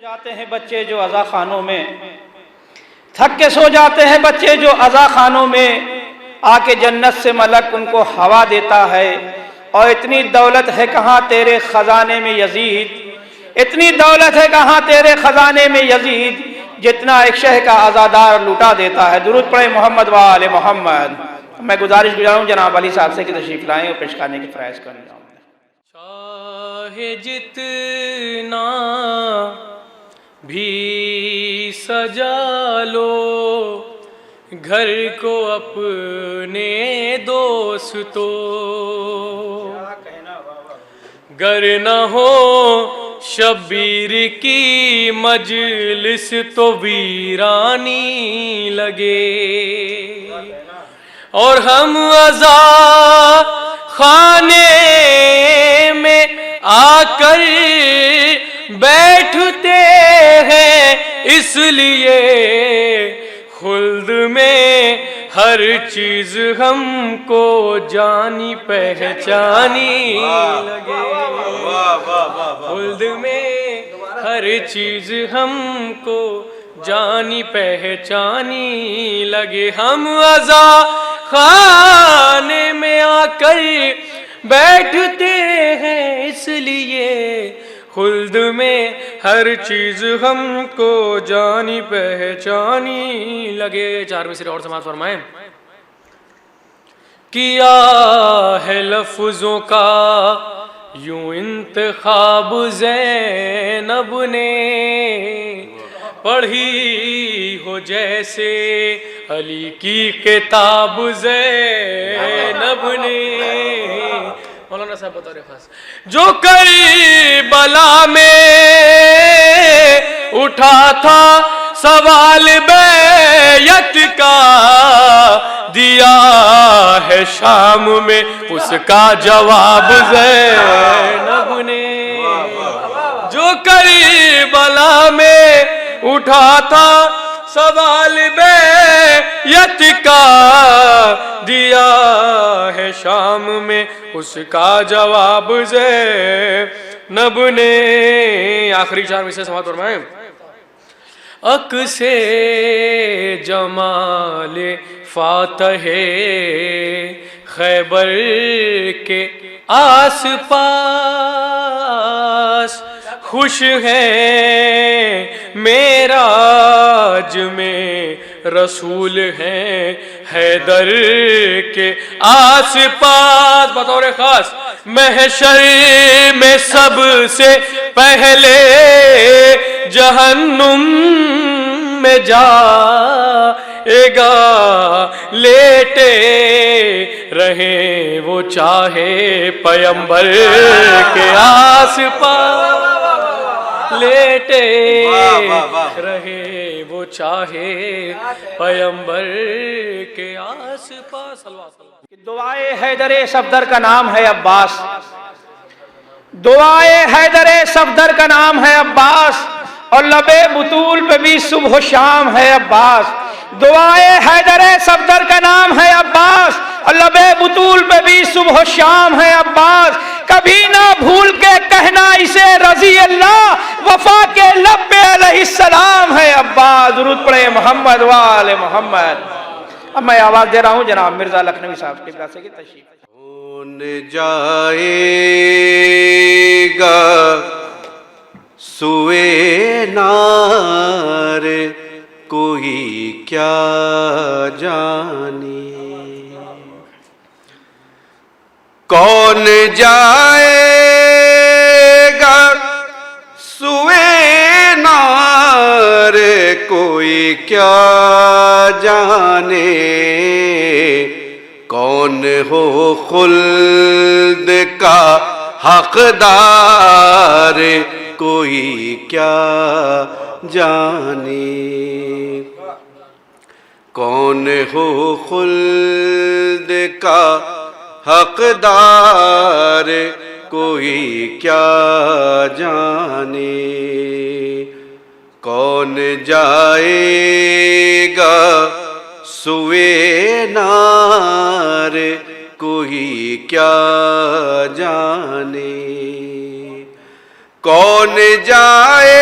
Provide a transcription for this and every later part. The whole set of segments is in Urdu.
جاتے ہیں بچے جو عزا خانوں میں، تھک کے سو جاتے ہیں بچے جو عزا خانوں میں، آ کے جنت سے ملک ان کو ہوا دیتا ہے۔ اور اتنی دولت ہے کہاں تیرے خزانے میں یزید، اتنی دولت ہے کہاں تیرے خزانے میں یزید، جتنا ایک شہ کا عزادار لوٹا دیتا ہے۔ درود پڑھے محمد و آل محمد۔ میں گزارش گزاروں جناب علی صاحب سے کہ تشریف لائیں اور پیشخانے کی فرائض کریں۔ چاہے جتنا بھی سجا لو گھر کو اپنے دوستو، گر نہ ہو شبیر کی مجلس تو ویرانی لگے، اور ہم عزا خانے میں آ کر بیٹھتے ہیں، اس لیے خلد میں ہر چیز ہم کو جانی پہچانی لگے، خلد میں ہر چیز ہم کو جانی پہچانی لگے۔ ہم عزا خانے میں آ کر بیٹھتے ہیں، اس لیے خلد میں ہر چیز ہم کو جانی پہچانی لگے۔ 4 مصرے اور سماعت فرمائیں۔ کیا ہے لفظوں کا یوں انتخاب زینب نے، پڑھی ہو جیسے علی کی کتاب زینب نے۔ مولانا صاحب بطور خاص جو کربلا میں اٹھا تھا سوال بیعت کا، دیا ہے شام میں اس کا جواب زینب نے۔ جو کربلا میں اٹھا تھا سوال بیعت کا، دیا ہے شام میں اس کا جواب زینب نے۔ آخری 4 مصرے سماعت فرمائیں۔ عکس جمال فاتح خیبر کے آس پاس، خوش ہیں معراج میں رسول ہیں حیدر کے آس پاس۔ بطور خاص محشر میں سب سے پہلے جہنم میں جائے گا، لیٹے رہیں وہ چاہے پیمبر کے آس پاس، لیٹے رہے وہ چاہے پیمبر کے آس پاس۔ دعائے حیدر صفدر کا نام ہے عباس، دعائے حیدر صفدر کا نام ہے عباس، اور لبے بطول پہ بھی صبح و شام ہے عباس۔ دعائے حیدر صفدر کا نام ہے عباس، اور لبے بطول پہ بھی صبح و شام ہے عباس۔ کبھی نہ بھول کے کہنا اسے رضی اللہ، وفا کے لب پہ علیہ السلام ہے عباس۔ درود پڑھے محمد و آل محمد۔ اب میں آواز دے رہا ہوں جناب مرزا لکھنوی صاحب کی طرف سے کہ تشریف کون جائے گا سوئے نار، کوئی کیا جانی، کون جائے گا سوئے نار، کوئی کیا جانے، کون ہو خلد کا حقدار، کوئی کیا جانے، کون ہو خلد کا حقدار، کوئی کیا جانے، کون جائے گا سوئے نار، کوئی کیا جانے، کون جائے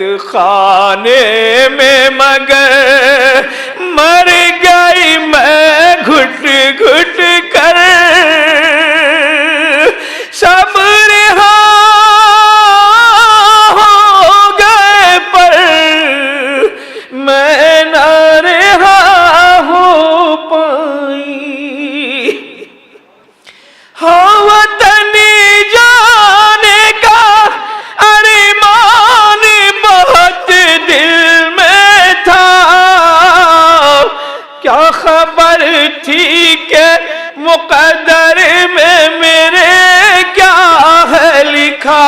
قید خانے میں مگر مر گئی میں گھٹ گھٹ کر سب رہا ہو گئے پر میں نہ رہا ہو پائی ہاں وطن جانے کا ارمان بہت دل میں تھا کیا خبر تھی کہ مقدر میں میرے کیا ہے لکھا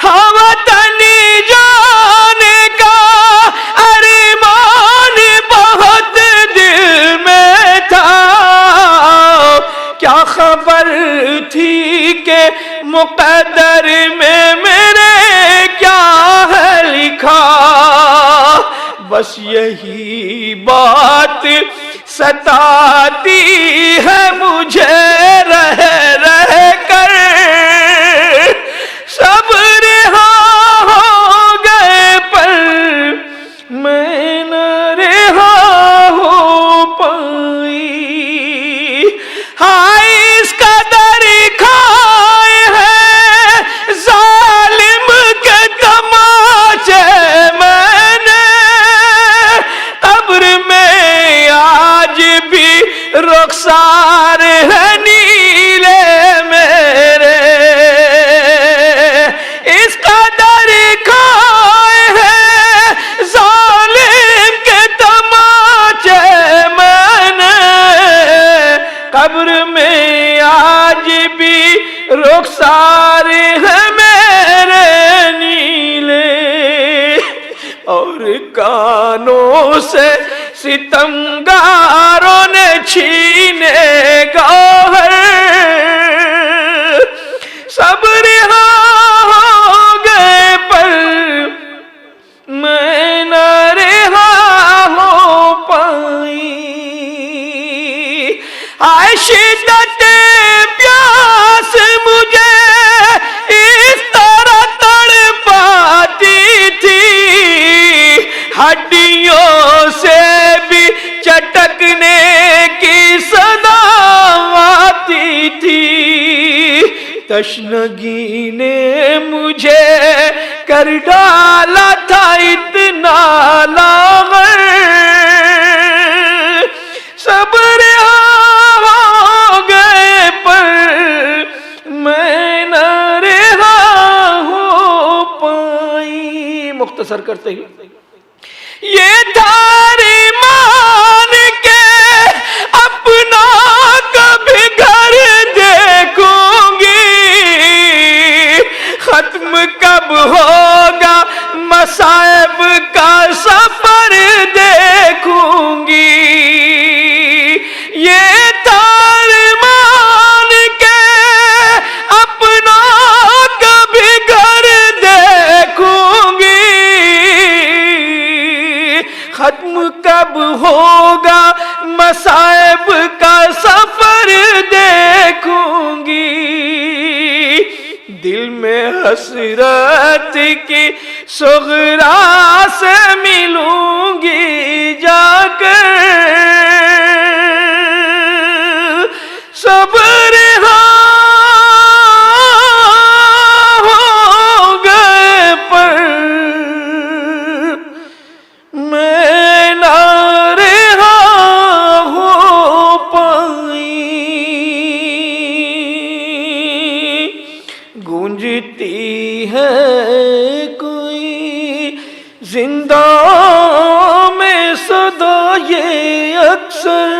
ہاں وطن جانے کا ارمان بہت دل میں تھا کیا خبر تھی کہ مقدر میں میرے کیا ہے لکھا بس یہی بات ستاتی ہے مجھے رہ رہ کر سب رہا ہو گئے پر میں نہ رہا ہو پائی ہائے اس قدر کھائے ہیں ظالم کے تماچے میں نے قبر میں آج بھی رخسار ہے نیلے میرے اس قدر کھائے ہیں ظالم کے تماچے میں نے قبر میں آج بھی رخسار ہے میرے نیلے اور کانوں سے ستمگاروں نے چھینے گوہر سب رہا ہو گئے پر میں نہ رہا ہو پائی آئے شدت پیاس مجھے اس طرح تڑپاتی تھی ہڈیوں سے بھی چٹکنے کی صدا آتی تھی تشنگی نے مجھے کر ڈالا تھا اتنا لاغر سب رہا ہو گئے پر میں نہ رہا ہو پائی مختصر کرتے ہی یہ دھاری مان کے اپنا کبھی گھر دیکھوں گی ختم کب ہوگا مصائب کا سفر دیکھوں گی یہ تار مان کے اپنا کبھی گھر دیکھوں گی ختم کب ہوگا مصائب کا سفر دیکھوں گی دل میں حسرت کی صغرا سے ملوں گی جا کر سب رہا ہو گئے پر میں نہ رہا ہو پائی گونجتی ہے کوئی زندہ میں صدا یہ اکثر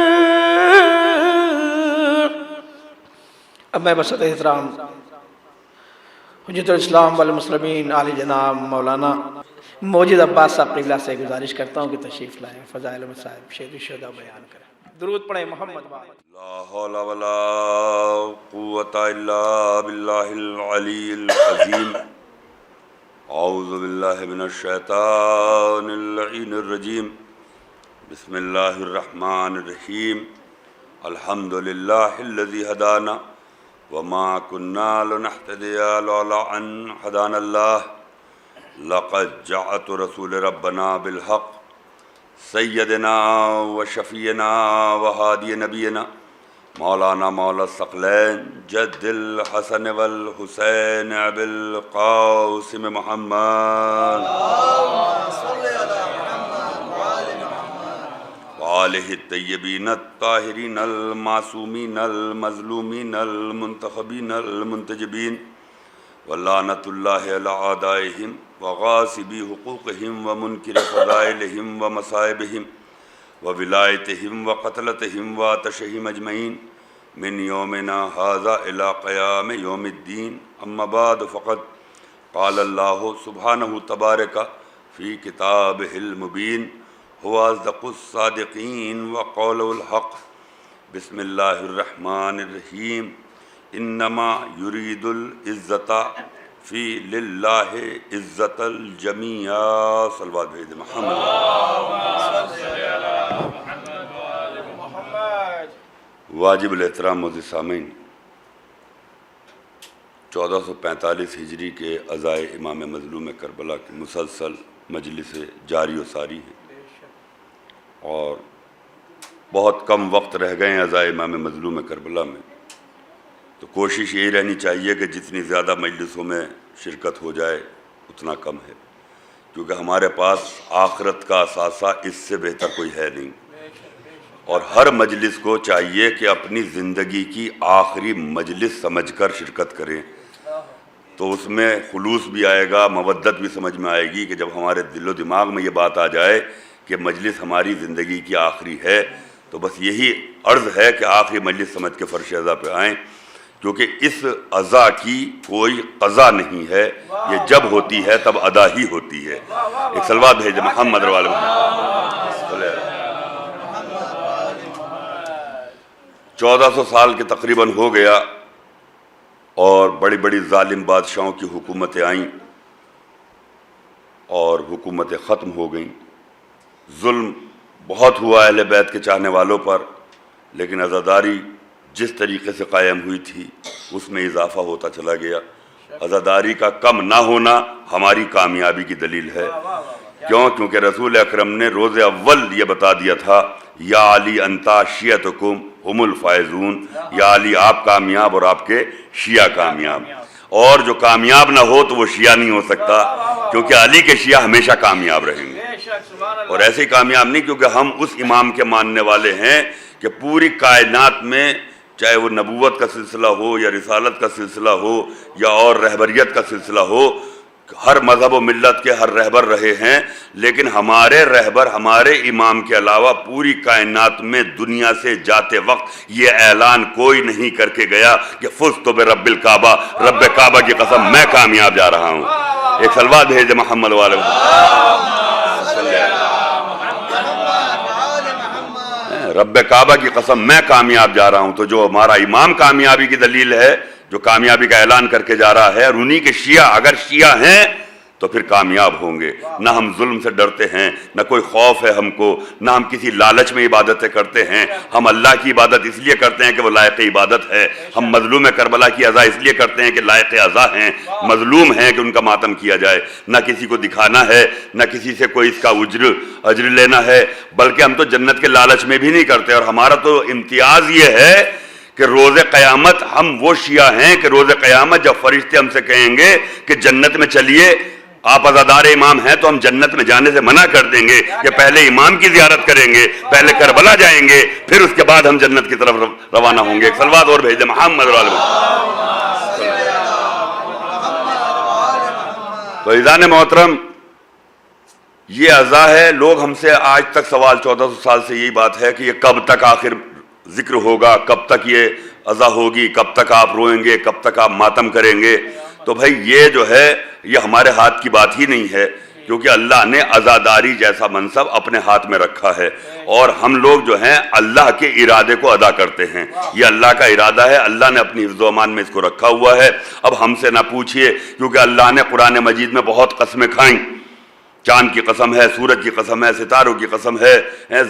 اب میں بسط احترام حجت الاسلام والمسلمین عالی جناب مولانا موجد عباس صاحب قبلہ سے گزارش کرتا ہوں کہ تشریف لائیں فضائل مصائب شہید الشہداء بیان کریں درود پڑھیں محمد بعد لا حول ولا قوة الا باللہ العلی العظیم اعوذ باللہ من الشیطان اللعین الرجیم بسم اللہ الرحمن الرحیم الحمد للہ الذی ہدانا وما كنا لنهتدي لولا ان هدانا الله لقد جاءت رسول ربنا بالحق سیدنا و شفیعنا و ہادی نبینا مولانا مولا الثقلین جد الحسن والحسین ابی القاسم محمد وآلہ الطیبین الطاہرین المعصومین المظلومین المنتخبین المنتجبین ولعنۃ اللہ علی اعدائہم وغاصبی حقوقہم ومنکر فضائلہم ومصائبہم وولایتہم وقتلتہم وآتشہم اجمعین من یومنا ھذا الی قیام یوم الدین اما بعد فقد قال اللہ سبحانہ تبارک فی کتابہ المبین هو اصدق الصادقین وقول الحق بسم اللہ الرحمن الرحیم انما یرید العزت فی للہ عزت الجمیع صلوات بھیج محمد واجب الاحترام معزز سامعین 1445 ہجری کے عزائے امام مظلوم کربلا کی مسلسل مجلس جاری و ساری ہے اور بہت کم وقت رہ گئے ہیں عزائے امام مظلوم کربلا میں، تو کوشش یہی رہنی چاہیے کہ جتنی زیادہ مجلسوں میں شرکت ہو جائے اتنا کم ہے، کیونکہ ہمارے پاس آخرت کا اثاثہ اس سے بہتر کوئی ہے نہیں، اور ہر مجلس کو چاہیے کہ اپنی زندگی کی آخری مجلس سمجھ کر شرکت کریں، تو اس میں خلوص بھی آئے گا، مودت بھی سمجھ میں آئے گی کہ جب ہمارے دل و دماغ میں یہ بات آ جائے کہ مجلس ہماری زندگی کی آخری ہے، تو بس یہی عرض ہے کہ آخری مجلس سمجھ کے فرش عزا پہ آئیں، کیونکہ اس عزا کی کوئی قضا نہیں ہے، یہ جب ہوتی ہے تب ادا ہی ہوتی ہے۔ ایک صلوات بھیج محمد روال محمد۔ 1400 سال کے تقریباً ہو گیا اور بڑی بڑی ظالم بادشاہوں کی حکومتیں آئیں اور حکومتیں ختم ہو گئیں، ظلم بہت ہوا اہل بیت کے چاہنے والوں پر، لیکن عزاداری جس طریقے سے قائم ہوئی تھی اس میں اضافہ ہوتا چلا گیا۔ عزاداری کا کم نہ ہونا ہماری کامیابی کی دلیل ہے، کیونکہ رسول اکرم نے روز اول یہ بتا دیا تھا، یا علی انتا شیعتکم ہم الفائزون، یا علی آپ کامیاب اور آپ کے شیعہ کامیاب، اور جو کامیاب نہ ہو تو وہ شیعہ نہیں ہو سکتا، کیونکہ علی کے شیعہ ہمیشہ کامیاب رہیں گے، اور ایسے ہی کامیاب نہیں کیونکہ ہم اس امام کے ماننے والے ہیں کہ پوری کائنات میں چاہے وہ نبوت کا سلسلہ ہو یا رسالت کا سلسلہ ہو یا اور رہبریت کا سلسلہ ہو، ہر مذہب و ملت کے ہر رہبر رہے ہیں، لیکن ہمارے رہبر ہمارے امام کے علاوہ پوری کائنات میں دنیا سے جاتے وقت یہ اعلان کوئی نہیں کر کے گیا کہ فزت برب الکعبہ، رب کعبہ کی قسم میں کامیاب جا رہا ہوں۔ ایک صلوات بھیج محمد والے رب کعبہ کی قسم میں کامیاب جا رہا ہوں، تو جو ہمارا امام کامیابی کی دلیل ہے، جو کامیابی کا اعلان کر کے جا رہا ہے، اور انہی کے شیعہ اگر شیعہ ہیں تو پھر کامیاب ہوں گے۔ نہ ہم ظلم سے ڈرتے ہیں، نہ کوئی خوف ہے ہم کو، نہ ہم کسی لالچ میں عبادتیں کرتے ہیں، ہم اللہ کی عبادت اس لیے کرتے ہیں کہ وہ لائق عبادت ہے، ہم مظلوم کربلا کی عزا اس لیے کرتے ہیں کہ لائق عزا ہیں، مظلوم ہیں کہ ان کا ماتم کیا جائے، نہ کسی کو دکھانا ہے، نہ کسی سے کوئی اس کا اجر لینا ہے، بلکہ ہم تو جنت کے لالچ میں بھی نہیں کرتے، اور ہمارا تو امتیاز یہ ہے کہ روز قیامت ہم وہ شیعہ ہیں کہ روز قیامت جب فرشتے ہم سے کہیں گے کہ جنت میں چلیے، آپ عزادار امام ہیں تو ہم جنت میں جانے سے منع کر دیں گے کہ پہلے امام کی زیارت کریں گے، پہلے کربلا جائیں گے، پھر اس کے بعد ہم جنت کی طرف روانہ ہوں گے۔ ایک صلوات اور بھیج دیں محمد رسول اللہ۔ تو عزیزان محترم، یہ عزا ہے۔ لوگ ہم سے آج تک سوال 1400 سال سے یہی بات ہے کہ یہ کب تک آخر ذکر ہوگا، کب تک یہ عزا ہوگی، کب تک آپ روئیں گے، کب تک آپ ماتم کریں گے؟ تو بھائی یہ جو ہے یہ ہمارے ہاتھ کی بات ہی نہیں ہے، کیونکہ اللہ نے عزاداری جیسا منصب اپنے ہاتھ میں رکھا ہے، اور ہم لوگ جو ہیں اللہ کے ارادے کو ادا کرتے ہیں۔ یہ اللہ کا ارادہ ہے، اللہ نے اپنی حفظ و امان میں اس کو رکھا ہوا ہے۔ اب ہم سے نہ پوچھئے، کیونکہ اللہ نے قرآن مجید میں بہت قسمیں کھائیں چاند کی قسم ہے، سورج کی قسم ہے، ستاروں کی قسم ہے،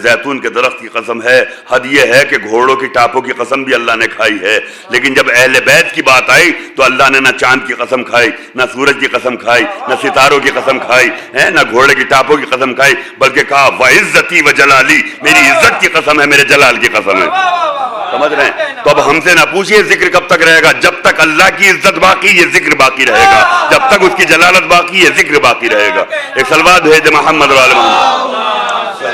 زیتون کے درخت کی قسم ہے، حد یہ ہے کہ گھوڑوں کی ٹاپوں کی قسم بھی اللہ نے کھائی ہے۔ لیکن جب اہل بیت کی بات آئی تو اللہ نے نہ چاند کی قسم کھائی، نہ سورج کی قسم کھائی، نہ ستاروں کی قسم کھائی، نہ گھوڑے کی ٹاپوں کی قسم کھائی، بلکہ کہا وعزتی وجلالی، میری عزت کی قسم ہے، میرے جلال کی قسم ہے۔ سمجھ رہے ہیں؟ تو اب ہم سے نہ پوچھئے ذکر کب تک رہے گا، جب تک اللہ کی عزت باقی یہ ذکر باقی رہے گا، جب تک اس کی جلالت باقی یہ ذکر باقی رہے گا۔ ایک صلوات بھیج محمد وعلی محمد۔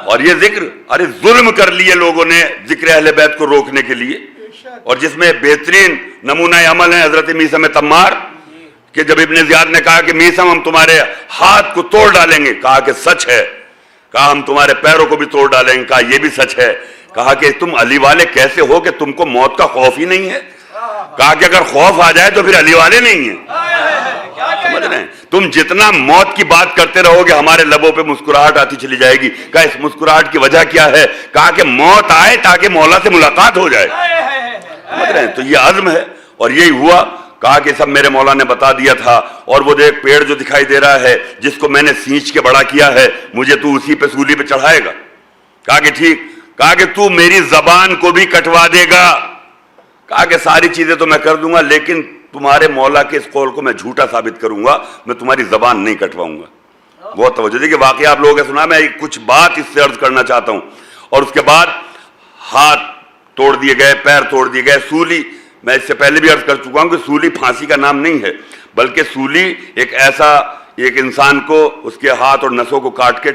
اور یہ ذکر، ارے ظلم کر لیے لوگوں نے ذکر اہل بیت کو روکنے کے لیے، اور جس میں بہترین نمونہ عمل ہے حضرت میثم تمار، کہ جب ابن زیاد نے کہا کہ میثم ہم تمہارے ہاتھ کو توڑ ڈالیں گے، کہا کہ سچ ہے، کہا ہم تمہارے پیروں کو بھی توڑ ڈالیں گے، کہا یہ بھی سچ ہے، کہا کہ تم علی والے کیسے ہو کہ تم کو موت کا خوف ہی نہیں ہے، کہا کہ اگر خوف آ جائے تو پھر علی والے نہیں ہیں۔ سمجھ رہے ہیں؟ تم جتنا موت کی بات کرتے رہو گے ہمارے لبوں پہ مسکراہٹ آتی چلی جائے گی۔ کہا اس مسکراہٹ کی وجہ کیا ہے؟ کہا کہ موت آئے تاکہ مولا سے ملاقات ہو جائے۔ سمجھ رہے ہیں؟ تو یہ عزم ہے اور یہی ہوا۔ کہا کہ سب میرے مولا نے بتا دیا تھا، اور وہ دیکھ پیڑ جو دکھائی دے رہا ہے جس کو میں نے سینچ کے بڑا کیا ہے، مجھے تو اسی پہ سولی پہ چڑھائے گا۔ کہا کہ ٹھیک۔ کہا کہ تو میری زبان کو بھی کٹوا دے گا۔ کہا کہ ساری چیزیں تو میں کر دوں گا، لیکن تمہارے مولا کے اس قول کو میں جھوٹا ثابت کروں گا، میں تمہاری زبان نہیں کٹواؤں گا۔ بہت توجہ دیکھیے، واقعہ آپ لوگوں نے سنا، میں کچھ بات اس سے عرض کرنا چاہتا ہوں۔ اور اس کے بعد ہاتھ توڑ دیے گئے، پیر توڑ دیے گئے، سولی، میں اس سے پہلے بھی عرض کر چکا ہوں کہ سولی پھانسی کا نام نہیں ہے، بلکہ سولی ایک انسان کو اس کے ہاتھ اور نسوں کو کاٹ کے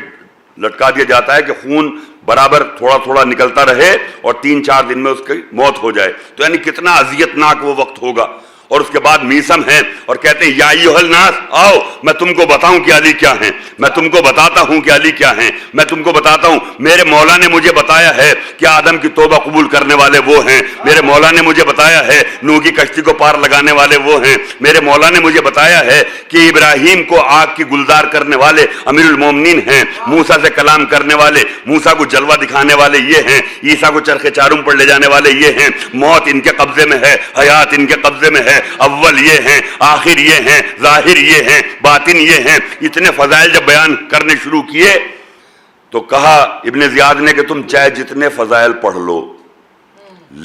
لٹکا دیا جاتا ہے کہ خون برابر تھوڑا تھوڑا نکلتا رہے اور 3-4 دن میں اس کی موت ہو جائے۔ تو یعنی کتنا اذیت ناک وہ وقت ہوگا۔ اور اس کے بعد میثم ہیں اور کہتے ہیں یا ایھا الناس، آؤ میں تم کو بتاؤں کہ علی کیا ہیں، میں تم کو بتاتا ہوں کہ علی کیا ہیں، میں تم کو بتاتا ہوں۔ میرے مولا نے مجھے بتایا ہے کہ آدم کی توبہ قبول کرنے والے وہ ہیں، میرے مولا نے مجھے بتایا ہے نوح کی کشتی کو پار لگانے والے وہ ہیں، میرے مولا نے مجھے بتایا ہے کہ ابراہیم کو آگ کی گلزار کرنے والے امیر المومنین ہیں، موسیٰ سے کلام کرنے والے، موسیٰ کو جلوہ دکھانے والے یہ ہیں، عیسیٰ کو چرخ چارم پر لے جانے والے یہ ہیں، موت ان کے قبضے میں ہے، حیات ان کے قبضے میں ہے، اول یہ ہیں، آخر یہ ہیں، ظاہر یہ ہیں، باطن یہ ہیں۔ اتنے فضائل جب بیان کرنے شروع کیے تو کہا ابن زیاد نے کہ تم چاہے جتنے فضائل پڑھ لو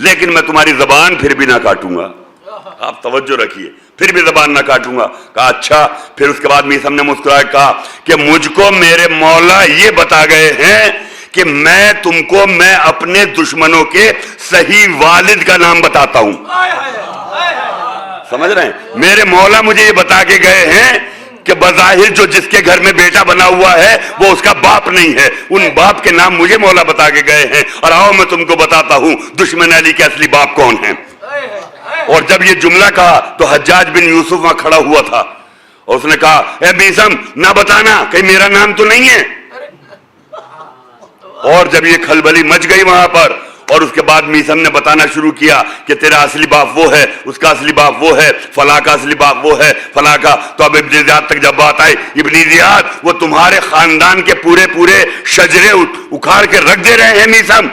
لیکن میں تمہاری زبان پھر بھی نہ کاٹوں گا۔ آپ توجہ رکھیے، پھر بھی زبان نہ کاٹوں گا۔ کہا اچھا۔ پھر اس کے بعد میثم نے مسکرا کے کہا کہ مجھ کو میرے مولا یہ بتا گئے ہیں کہ میں تم کو میں اپنے دشمنوں کے صحیح والد کا نام بتاتا ہوں۔ سمجھ رہے ہیں؟ میرے مولا مجھے یہ بتا کے گئے ہیں کہ بظاہر جو جس کے گھر میں بیٹا بنا ہوا ہے وہ اس کا باپ نہیں ہے، ان باپ کے نام مجھے مولا بتا کے گئے ہیں، اور آؤ میں تم کو بتاتا ہوں دشمن علی کے اصلی باپ کون ہیں۔ اور جب یہ جملہ کہا تو حجاج بن یوسف وہاں کھڑا ہوا تھا اور اس نے کہا اے میثم نہ بتانا کہیں میرا نام تو نہیں ہے۔ اور جب یہ کھلبلی مچ گئی وہاں پر اور اس کے بعد میثم نے بتانا شروع کیا کہ تیرا اصلی باپ وہ ہے، اس کا اصلی باپ وہ ہے، فلاں کا اصلی باپ وہ ہے، فلاں کا۔ تو اب ابن زیاد تک جب بات آئی، ابن زیاد وہ تمہارے خاندان کے پورے شجرے اکھاڑ کے رکھ دے رہے ہیں میثم،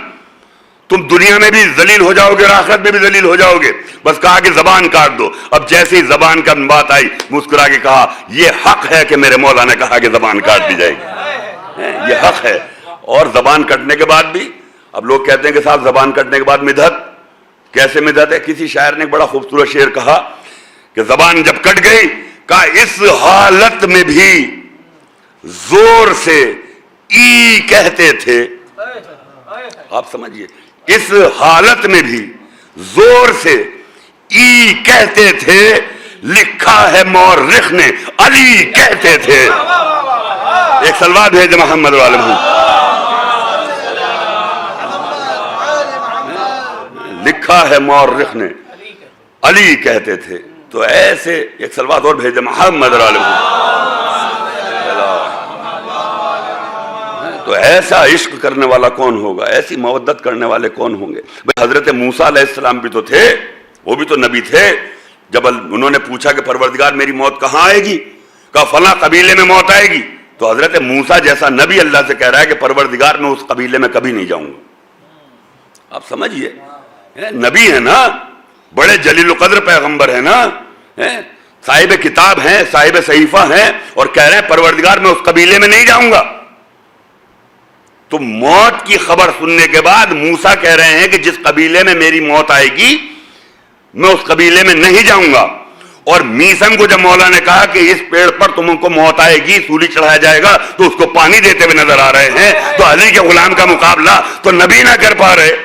تم دنیا میں بھی ذلیل ہو جاؤ گے اور آخرت میں بھی ذلیل ہو جاؤ گے، بس کہا کہ زبان کاٹ دو۔ اب جیسے ہی زبان کا بات آئی مسکرا کے کہا یہ حق ہے کہ میرے مولا نے کہا کہ زبان کاٹ دی جائے گی، یہ حق ہے۔ اور زبان کٹنے کے بعد بھی اب لوگ کہتے ہیں کہ صاحب زبان کٹنے کے بعد مدحت، کیسے مدحت ہے؟ کسی شاعر نے ایک بڑا خوبصورت شعر کہا کہ زبان جب کٹ گئی، کہا اس حالت میں بھی زور سے ای کہتے تھے۔ آپ سمجھیے، اس حالت میں بھی زور سے ای کہتے تھے، لکھا ہے مورخ نے علی کہتے تھے۔ ایک صلوات بھیج محمد وعلی محمد۔ لکھا ہے مورخ نے علی کہتے تھے۔ تو ایسے ایک صلوات اور بھیج محمد وعلی محمد۔ تو ایسا عشق کرنے والا کون ہوگا، ایسی مودت کرنے والے کون ہوں گے؟ حضرت موسیٰ علیہ السلام بھی تو تھے، وہ بھی تو نبی تھے۔ جب انہوں نے پوچھا کہ پروردگار میری موت کہاں آئے گی، کہا فلاں قبیلے میں موت آئے گی۔ تو حضرت موسیٰ جیسا نبی اللہ سے کہہ رہا ہے کہ پروردگار میں اس قبیلے میں کبھی نہیں جاؤں گا۔ آپ سمجھیے، نبی ہے نا، بڑے جلیل القدر پیغمبر ہے نا، صاحب کتاب ہیں, صاحب صحیفہ ہیں, اور کہہ رہے ہیں پروردگار میں اس قبیلے میں نہیں جاؤں گا. تو موت کی خبر سننے کے بعد موسیٰ کہہ رہے ہیں کہ جس قبیلے میں میری موت آئے گی میں اس قبیلے میں نہیں جاؤں گا. اور میسم کو جب مولا نے کہا کہ اس پیڑ پر تم کو موت آئے گی, سولی چڑھایا جائے گا, تو اس کو پانی دیتے ہوئے نظر آ رہے ہیں. تو علی کے غلام کا مقابلہ تو نبی نہ کر پا رہے,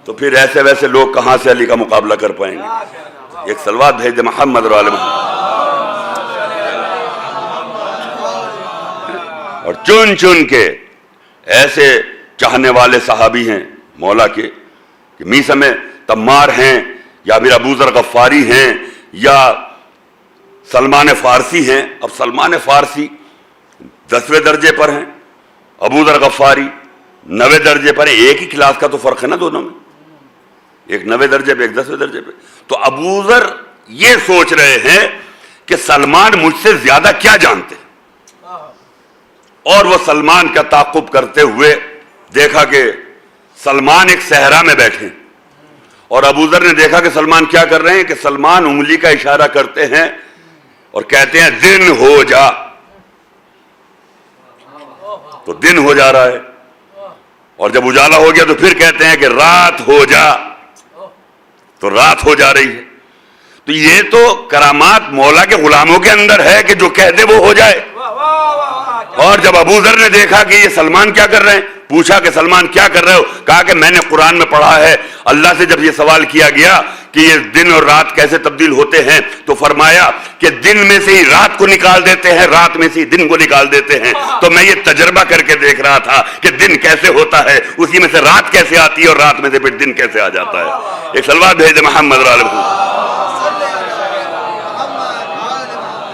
تو پھر ایسے ویسے لوگ کہاں سے علی کا مقابلہ کر پائیں گے. ایک صلوات بھیج دے محمد اور آل محمد. اور چن چن کے ایسے چاہنے والے صحابی ہیں مولا کے کہ میسم تمار ہیں, یا پھر ابو ذر غفاری ہیں, یا سلمان فارسی ہیں. اب سلمان فارسی 10ویں درجے پر ہیں, ابو ذر غفاری 9ویں درجے پر ہیں. ایک ہی کلاس کا تو فرق ہے نا دونوں میں, ایک 9ویں درجے پہ, ایک 10ویں درجے پہ. تو ابو ذر یہ سوچ رہے ہیں کہ سلمان مجھ سے زیادہ کیا جانتے ہیں, اور وہ سلمان کا تعاقب کرتے ہوئے دیکھا کہ سلمان ایک صحرا میں بیٹھے, اور ابو ذر نے دیکھا کہ سلمان کیا کر رہے ہیں, کہ سلمان انگلی کا اشارہ کرتے ہیں اور کہتے ہیں دن ہو جا. تو دن ہو جا رہا ہے, اور جب اجالا ہو گیا تو پھر کہتے ہیں کہ رات ہو جا, تو رات ہو جا رہی ہے. تو یہ تو کرامات مولا کے غلاموں کے اندر ہے کہ جو کہہ دے وہ ہو جائے. اور جب ابو ذر نے دیکھا کہ یہ سلمان کیا کر رہے ہیں, پوچھا کہ سلمان کیا کر رہے ہو, کہا کہ میں نے قرآن میں پڑھا ہے, اللہ سے جب یہ سوال کیا گیا کہ یہ دن اور رات کیسے تبدیل ہوتے ہیں, تو فرمایا کہ دن میں سے ہی رات کو نکال دیتے ہیں, رات میں سے ہی دن کو نکال دیتے ہیں. تو میں یہ تجربہ کر کے دیکھ رہا تھا کہ دن کیسے ہوتا ہے, اسی میں سے رات کیسے آتی ہے, اور رات میں سے پھر دن کیسے آ جاتا ہے. ایک سلوات بھیج دے محمد علیہ وسلم.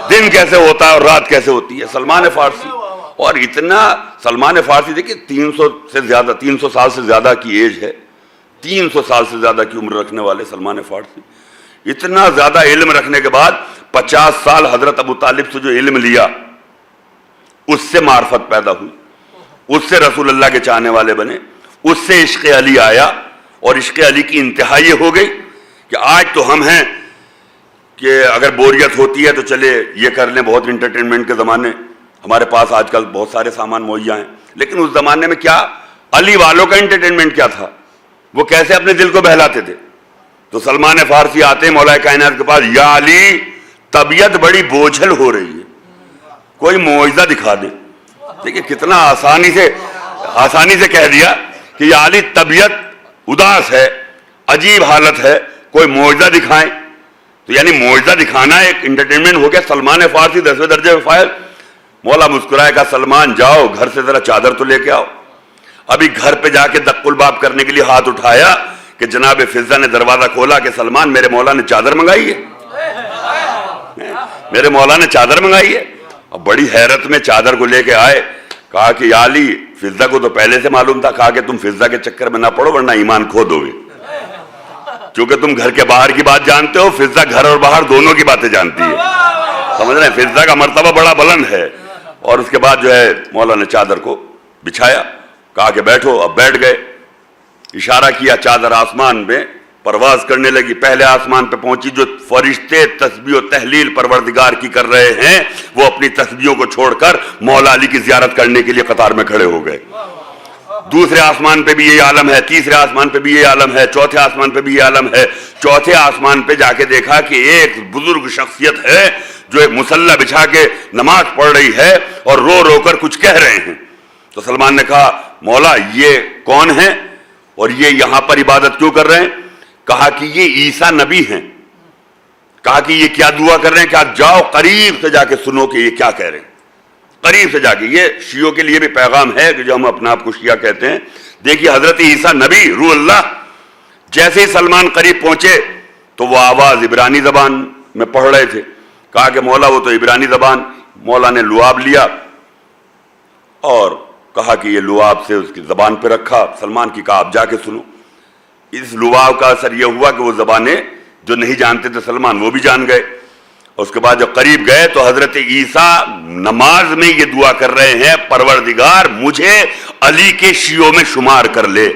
دن کیسے ہوتا ہے اور رات کیسے ہوتی ہے. سلمان فارسی, اور اتنا سلمان فارسی دیکھیے 300 سال سے زیادہ کی ایج ہے, 300 سال سے زیادہ کی عمر رکھنے والے سلمان فارسی. اتنا زیادہ علم رکھنے کے بعد 50 سال حضرت ابو طالب سے جو علم لیا, اس سے معرفت پیدا ہوئی, اس سے رسول اللہ کے چاہنے والے بنے, اس سے عشق علی آیا. اور عشق علی کی انتہا یہ ہو گئی کہ آج تو ہم ہیں کہ اگر بوریت ہوتی ہے تو چلے یہ کر لیں, بہت انٹرٹینمنٹ کے زمانے, ہمارے پاس آج کل بہت سارے سامان مہیا ہیں. لیکن اس زمانے میں کیا علی والوں کا انٹرٹینمنٹ کیا تھا, وہ کیسے اپنے دل کو بہلاتے تھے. تو سلمان فارسی آتے ہیں مولا کائنات کے پاس, یا علی طبیعت بڑی بوجھل ہو رہی ہے, کوئی معجزہ دکھا دیں. دیکھیے کتنا آسانی سے کہہ دیا کہ یا علی طبیعت اداس ہے, عجیب حالت ہے, کوئی معجزہ دکھائیں. تو یعنی معجزہ دکھانا ایک انٹرٹینمنٹ ہو گیا. سلمان فارسی 10ویں درجے میں فائل. مولا مسکرائے کہا سلمان جاؤ گھر سے ذرا چادر تو لے کے آؤ. ابھی گھر پہ جا کے دق الباب کرنے کے لیے ہاتھ اٹھایا کہ جناب فضہ نے دروازہ کھولا کہ سلمان میرے مولا نے چادر منگائی ہے, میرے مولا نے چادر منگائی ہے. اب بڑی حیرت میں چادر کو لے کے آئے, کہا کہ یا علی فضہ کو تو پہلے سے معلوم تھا, کہا کہ تم فضہ کے چکر میں نہ پڑو ورنہ ایمان کھو دو گے. چونکہ تم گھر کے باہر کی بات جانتے ہو, فضہ گھر اور باہر دونوں کی باتیں جانتی ہے. سمجھ رہے ہیں, فضہ کا مرتبہ بڑا بلند ہے. اور اس کے بعد جو ہے مولا نے چادر کو بچھایا, کہا کہ بیٹھو. اب بیٹھ گئے, اشارہ کیا, چادر آسمان میں پرواز کرنے لگی. پہلے آسمان پہ پہنچی, جو فرشتے تسبیح و تحلیل پروردگار کی کر رہے ہیں وہ اپنی تسبیحوں کو چھوڑ کر مولا علی کی زیارت کرنے کے لیے قطار میں کھڑے ہو گئے. دوسرے آسمان پہ بھی یہ عالم ہے, تیسرے آسمان پہ بھی یہ عالم ہے, چوتھے آسمان پہ بھی یہ عالم ہے. چوتھے آسمان پہ جا کے دیکھا کہ ایک بزرگ شخصیت ہے جو ایک مسلح بچھا کے نماز پڑھ رہی ہے اور رو رو کر کچھ کہہ رہے ہیں. تو سلمان نے کہا مولا یہ کون ہیں اور یہ یہاں پر عبادت کیوں کر رہے ہیں؟ کہا کہ یہ عیسیٰ نبی ہیں. کہا کہ یہ کیا دعا کر رہے ہیں؟ کہ آپ جاؤ قریب سے جا کے سنو کہ یہ کیا کہہ رہے ہیں. قریب سے جا کے, یہ شیعوں کے لیے بھی پیغام ہے کہ جو ہم اپنے آپ کو شیعہ کہتے ہیں. دیکھیے حضرت عیسیٰ نبی روح اللہ جیسے ہی سلمان قریب پہنچے تو وہ آواز عبرانی زبان میں پڑھ رہے تھے. کہا کہ مولا وہ تو عبرانی زبان. مولا نے لعاب لیا اور کہا کہ یہ لعاب سے اس کی زبان پہ رکھا. سلمان کی کہا آپ جا کے سنو. اس لعاب کا اثر یہ ہوا کہ وہ زبانیں جو نہیں جانتے تھے سلمان وہ بھی جان گئے. اس کے بعد جب قریب گئے تو حضرت عیسیٰ نماز میں یہ دعا کر رہے ہیں, پروردگار مجھے علی کے شیعوں میں شمار کر لے,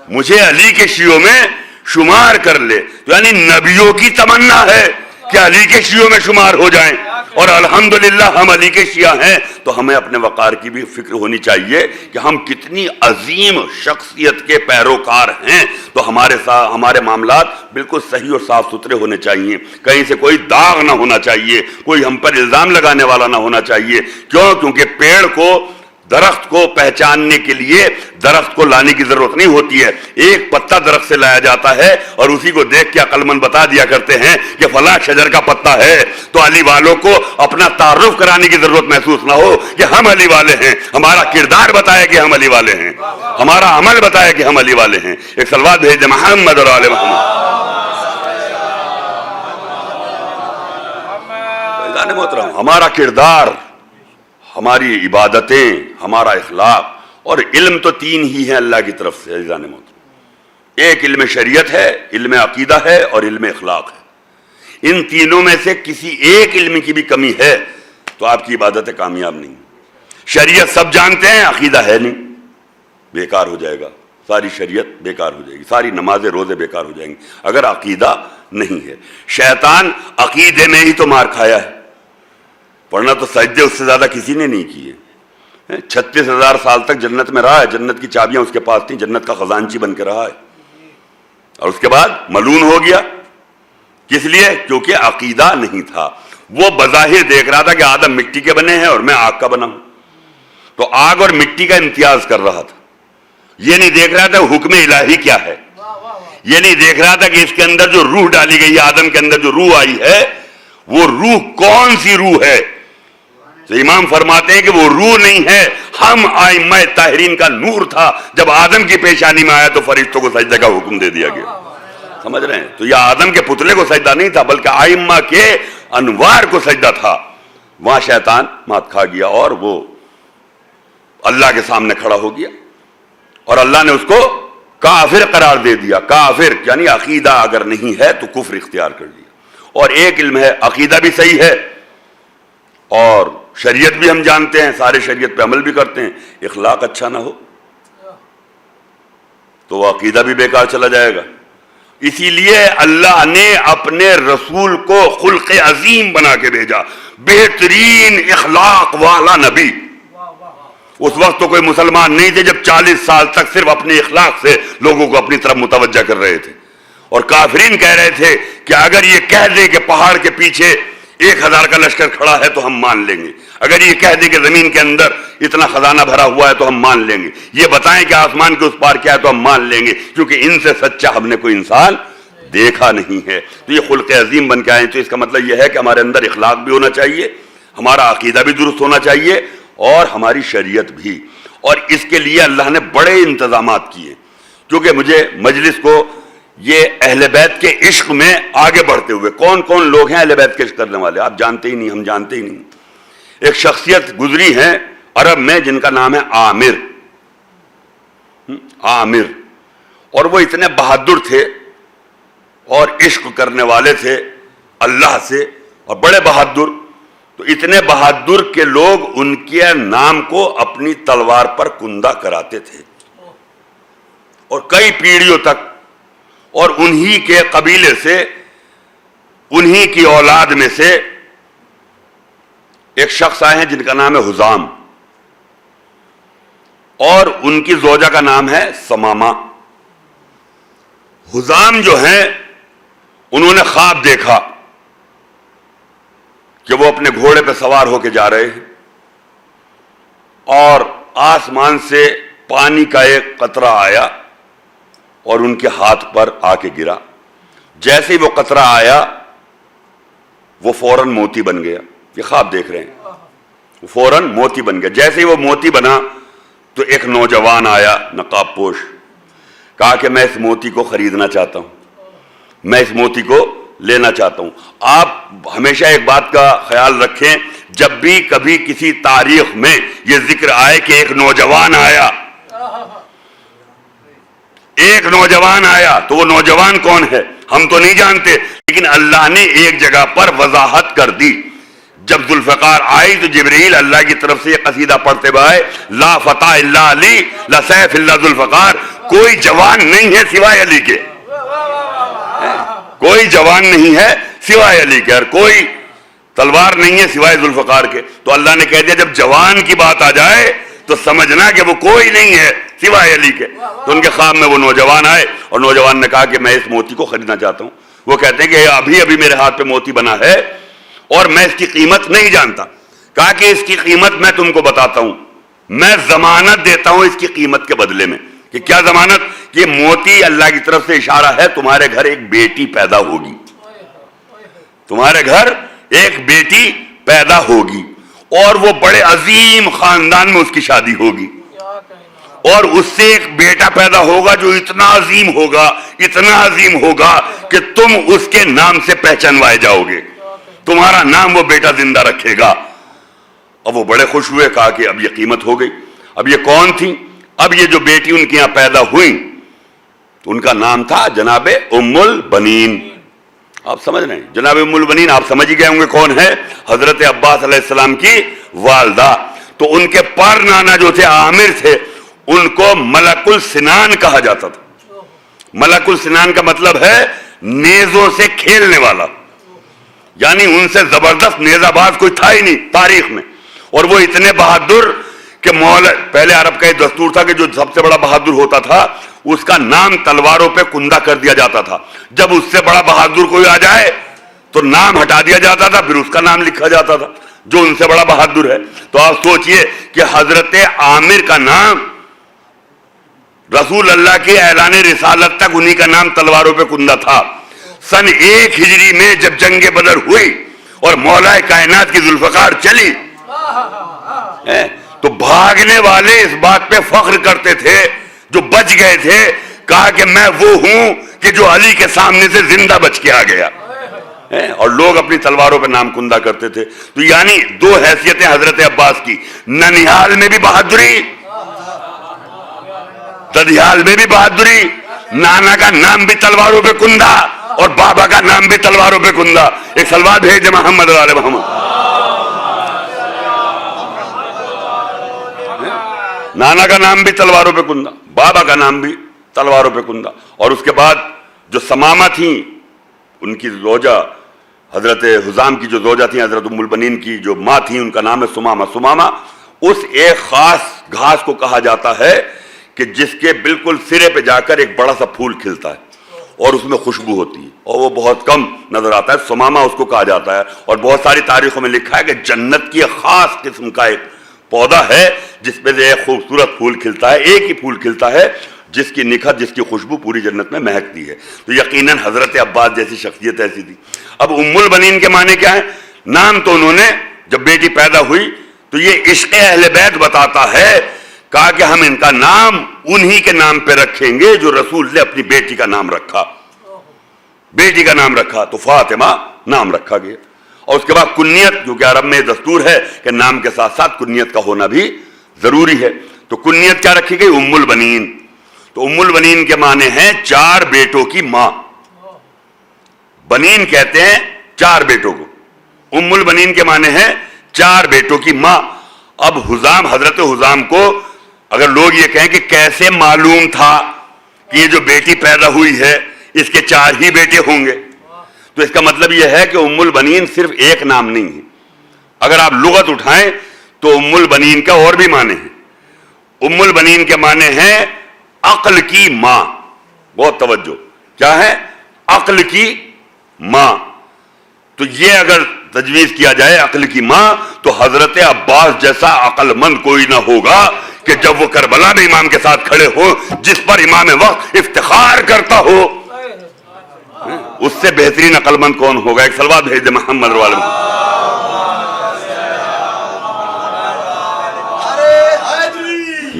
مجھے علی کے شیعوں میں شمار کر لے تو یعنی نبیوں کی تمنا ہے کہ علی کے شیعوں میں شمار ہو جائیں، اور الحمدللہ ہم علی کے شیعہ ہیں، تو ہمیں اپنے وقار کی بھی فکر ہونی چاہیے کہ ہم کتنی عظیم شخصیت کے پیروکار ہیں، تو ہمارے معاملات بالکل صحیح اور صاف ستھرے ہونے چاہیے، کہیں سے کوئی داغ نہ ہونا چاہیے، کوئی ہم پر الزام لگانے والا نہ ہونا چاہیے۔ کیونکہ پیڑ کو، درخت کو پہچاننے کے لیے درخت کو لانے کی ضرورت نہیں ہوتی ہے، ایک پتا درخت سے لایا جاتا ہے اور اسی کو دیکھ کے عقل مند بتا دیا کرتے ہیں کہ فلاں شجر کا پتا ہے۔ تو علی والوں کو اپنا تعارف کرانے کی ضرورت محسوس نہ ہو کہ ہم علی والے ہیں، ہمارا کردار بتائے کہ ہم علی والے ہیں، ہمارا عمل بتائے کہ ہم علی والے ہیں۔ ایک صلوات بھیج دیں محمد اور آل محمد۔ محترم، ہمارا کردار، ہماری عبادتیں، ہمارا اخلاق اور علم تو تین ہی ہیں اللہ کی طرف سے عزیزان محترم، ایک علم شریعت ہے، علم عقیدہ ہے اور علم اخلاق ہے۔ ان تینوں میں سے کسی ایک علم کی بھی کمی ہے تو آپ کی عبادتیں کامیاب نہیں۔ شریعت سب جانتے ہیں، عقیدہ ہے نہیں، بیکار ہو جائے گا، ساری شریعت بیکار ہو جائے گی، ساری نمازیں روزے بیکار ہو جائیں گی اگر عقیدہ نہیں ہے۔ شیطان عقیدے میں ہی تو مار کھایا ہے، ورنہ تو سجدے اس سے زیادہ کسی نے نہیں کیے۔ 36,000 سال تک جنت میں رہا ہے، جنت کی چابیاں اس کے پاس تھیں، جنت کا خزانچی بن کے رہا ہے، اور اس کے بعد ملعون ہو گیا۔ کس لیے؟ کیونکہ عقیدہ نہیں تھا۔ وہ بظاہر دیکھ رہا تھا کہ آدم مٹی کے بنے ہیں اور میں آگ کا بنا ہوں، تو آگ اور مٹی کا امتیاز کر رہا تھا۔ یہ نہیں دیکھ رہا تھا حکم الہی کیا ہے، یہ نہیں دیکھ رہا تھا کہ اس کے اندر جو روح ڈالی گئی ہے، آدم کے اندر جو روح آئی ہے، وہ روح کون سی روح ہے۔ تو امام فرماتے ہیں کہ وہ روح نہیں ہے، ہم ائمہ طاہرین کا نور تھا۔ جب آدم کی پیشانی میں آیا تو فرشتوں کو سجدے کا حکم دے دیا گیا، سمجھ رہے ہیں؟ تو یہ آدم کے پتلے کو سجدہ نہیں تھا بلکہ ائمہ کے انوار کو سجدہ تھا۔ وہاں شیطان مات کھا گیا اور وہ اللہ کے سامنے کھڑا ہو گیا اور اللہ نے اس کو کافر قرار دے دیا۔ کافر یعنی عقیدہ اگر نہیں ہے تو کفر اختیار کر لیا۔ اور ایک علم ہے، عقیدہ بھی صحیح ہے اور شریعت بھی ہم جانتے ہیں، سارے شریعت پہ عمل بھی کرتے ہیں، اخلاق اچھا نہ ہو تو وہ عقیدہ بھی بیکار چلا جائے گا۔ اسی لیے اللہ نے اپنے رسول کو خلق عظیم بنا کے بھیجا، بہترین اخلاق والا نبی۔ اس وقت تو کوئی مسلمان نہیں تھے جب 40 سال تک صرف اپنے اخلاق سے لوگوں کو اپنی طرف متوجہ کر رہے تھے، اور کافرین کہہ رہے تھے کہ اگر یہ کہہ دیں کہ پہاڑ کے پیچھے 1000 کا لشکر کھڑا ہے تو ہم مان لیں گے، اگر یہ کہہ دیں کہ زمین کے اندر اتنا خزانہ بھرا ہوا ہے تو ہم مان لیں گے، یہ بتائیں کہ آسمان کے اس پار کیا ہے تو ہم مان لیں گے، کیونکہ ان سے سچا ہم نے کوئی انسان دیکھا نہیں ہے۔ تو یہ خلق عظیم بن کے آئے، تو اس کا مطلب یہ ہے کہ ہمارے اندر اخلاق بھی ہونا چاہیے، ہمارا عقیدہ بھی درست ہونا چاہیے اور ہماری شریعت بھی۔ اور اس کے لیے اللہ نے بڑے انتظامات کیے، کیونکہ مجھے مجلس کو یہ اہل بیت کے عشق میں آگے بڑھتے ہوئے، کون کون لوگ ہیں اہل بیت کے عشق کرنے والے آپ جانتے ہی نہیں، ہم جانتے ہی نہیں۔ ایک شخصیت گزری ہیں عرب میں جن کا نام ہے عامر، عامر، اور وہ اتنے بہادر تھے اور عشق کرنے والے تھے اللہ سے، اور بڑے بہادر، تو اتنے بہادر کے لوگ ان کے نام کو اپنی تلوار پر کندہ کراتے تھے اور کئی پیڑھیوں تک، اور انہی کے قبیلے سے، انہی کی اولاد میں سے ایک شخص آئے ہیں جن کا نام ہے حزام، اور ان کی زوجہ کا نام ہے سمامہ۔ حزام جو ہیں انہوں نے خواب دیکھا کہ وہ اپنے گھوڑے پہ سوار ہو کے جا رہے ہیں اور آسمان سے پانی کا ایک قطرہ آیا اور ان کے ہاتھ پر آ کے گرا۔ جیسے ہی وہ قطرہ آیا وہ فوراً موتی بن گیا۔ یہ خواب دیکھ رہے ہیں، وہ فوراً موتی بن گیا۔ جیسے ہی وہ موتی بنا تو ایک نوجوان آیا نقاب پوش، کہا کہ میں اس موتی کو خریدنا چاہتا ہوں، میں اس موتی کو لینا چاہتا ہوں۔ آپ ہمیشہ ایک بات کا خیال رکھیں، جب بھی کبھی کسی تاریخ میں یہ ذکر آئے کہ ایک نوجوان آیا، ایک نوجوان آیا، تو وہ نوجوان کون ہے ہم تو نہیں جانتے، لیکن اللہ نے ایک جگہ پر وضاحت کر دی۔ جب ذوالفقار آئی تو جبرائیل اللہ کی طرف سے یہ قصیدہ پڑھتے ہوئے، لا فتح الا علی لا سیف الا ذوالفقار، کوئی جوان نہیں ہے سوائے علی کے، کوئی جوان نہیں ہے سوائے علی کے، اور کوئی تلوار نہیں ہے سوائے ذوالفقار کے. تو اللہ نے کہہ دیا جب جوان کی بات آ جائے تو سمجھنا کہ وہ کوئی نہیں ہے سوائے علی کے. تو ان کے خواب میں وہ نوجوان آئے اور نوجوان نے کہا کہ میں اس موتی کو خریدنا چاہتا ہوں. وہ کہتے ہیں کہ ابھی ابھی میرے ہاتھ پہ موتی بنا ہے اور میں اس کی قیمت نہیں جانتا. کہا کہ اس کی قیمت میں تم کو بتاتا ہوں، میں ضمانت دیتا ہوں اس کی قیمت کے بدلے میں. کہ کیا ضمانت؟ کہ موتی اللہ کی طرف سے اشارہ ہے تمہارے گھر ایک بیٹی پیدا ہوگی، تمہارے گھر ایک بیٹی پیدا ہوگی اور وہ بڑے عظیم خاندان میں اس کی شادی ہوگی، اور اس سے ایک بیٹا پیدا ہوگا جو اتنا عظیم ہوگا، اتنا عظیم ہوگا کہ تم اس کے نام سے پہچانوائے جاؤ گے، تمہارا نام وہ بیٹا زندہ رکھے گا. اب وہ بڑے خوش ہوئے، کہا کہ اب یہ قیمت ہو گئی. اب یہ کون تھی؟ اب یہ جو بیٹی ان کے یہاں پیدا ہوئی تو ان کا نام تھا جناب ام البنین. آپ سمجھ رہے ہیں جناب ام البنین، آپ سمجھ ہی گئے ہوں گے کون ہے؟ حضرت عباس علیہ السلام کی والدہ. تو ان کے پر نانا جو تھے عامر تھے، ان کو ملک السنان کہا جاتا تھا. ملک السنان کا مطلب ہے نیزوں سے کھیلنے والا، یعنی ان سے زبردست نیزہ باز کوئی تھا ہی نہیں تاریخ میں. اور وہ اتنے بہادر کہ پہلے عرب کا یہ دستور تھا کہ جو سب سے بڑا بہادر ہوتا تھا اس کا نام تلواروں پہ کندہ کر دیا جاتا تھا. جب اس سے بڑا بہادر کوئی آ جائے تو نام ہٹا دیا جاتا تھا، پھر اس کا نام لکھا جاتا تھا جو ان سے بڑا بہادر ہے. تو آپ سوچئے کہ حضرت عامر کا نام رسول اللہ کے اعلان رسالت تک انہی کا نام تلواروں پہ کندہ تھا. سن 1 ہجری میں جب جنگ بدر ہوئی اور مولا کائنات کی ذوالفقار چلی تو بھاگنے والے اس بات پہ فخر کرتے تھے، جو بچ گئے تھے کہا کہ میں وہ ہوں کہ جو علی کے سامنے سے زندہ بچ کے آ گیا. اور لوگ اپنی تلواروں پہ نام کندہ کرتے تھے. تو یعنی 2 حیثیتیں حضرت عباس کی، ننیال میں بھی بہادری، ددیال میں بھی بہادری، نانا کا نام بھی تلواروں پہ کندہ اور بابا کا نام بھی تلواروں پہ کندہ. ایک سلوات بھیج دے محمد وعلی محمد. نانا کا نام بھی تلواروں پہ کندہ، بابا کا نام بھی تلواروں پہ کندہ. اور اس کے بعد جو سمامہ تھیں، ان کی زوجہ حضرت حزام کی جو زوجہ تھیں، حضرت ام البنین کی جو ماں تھیں، ان کا نام ہے سمامہ. سمامہ اس ایک خاص گھاس کو کہا جاتا ہے کہ جس کے بالکل سرے پہ جا کر ایک بڑا سا پھول کھلتا ہے اور اس میں خوشبو ہوتی ہے اور وہ بہت کم نظر آتا ہے. سمامہ اس کو کہا جاتا ہے. اور بہت ساری تاریخوں میں لکھا ہے کہ جنت کی خاص قسم کا ایک پودا ہے جس پہ سے ایک خوبصورت پھول کھلتا ہے، ایک ہی پھول کھلتا ہے جس کی نکھت، جس کی خوشبو پوری جنت میں مہکتی ہے. تو یقیناً حضرت عباس جیسی شخصیت ایسی تھی. اب ام البنین کے معنی کیا ہے؟ نام تو انہوں نے جب بیٹی پیدا ہوئی تو یہ عشق اہل بیت بتاتا ہے، کہا کہ ہم ان کا نام انہی کے نام پہ رکھیں گے جو رسول نے اپنی بیٹی کا نام رکھا. بیٹی کا نام رکھا تو فاطمہ نام رکھا گیا. اور اس کے بعد کنیت، جو کہ عرب میں دستور ہے کہ نام کے ساتھ ساتھ کنیت کا ہونا بھی ضروری ہے. تو کنیت کیا رکھی گئی؟ ام البنین. تو ام البنین کے معنی ہیں 4 بیٹوں کی ماں. بنین کہتے ہیں 4 بیٹوں کو. ام البنین کے معنی ہیں 4 بیٹوں کی ماں. اب حزام، حضرت حزام کو اگر لوگ یہ کہیں کہ کیسے معلوم تھا کہ یہ جو بیٹی پیدا ہوئی ہے اس کے 4 ہی بیٹے ہوں گے، تو اس کا مطلب یہ ہے کہ ام البنین صرف ایک نام نہیں ہے. اگر آپ لغت اٹھائیں تو ام البنین کا اور بھی معنی ہے. ام البنین کے معنی ہیں عقل کی ماں. بہت توجہ، کیا ہے؟ عقل کی ماں. تو یہ اگر تجویز کیا جائے عقل کی ماں تو حضرت عباس جیسا عقل مند کوئی نہ ہوگا کہ جب وہ کربلا میں امام کے ساتھ کھڑے ہو، جس پر امام وقت افتخار کرتا ہو، اس سے بہترین عقل مند کون ہوگا؟ ایک سلوات بھیج دے محمد والے.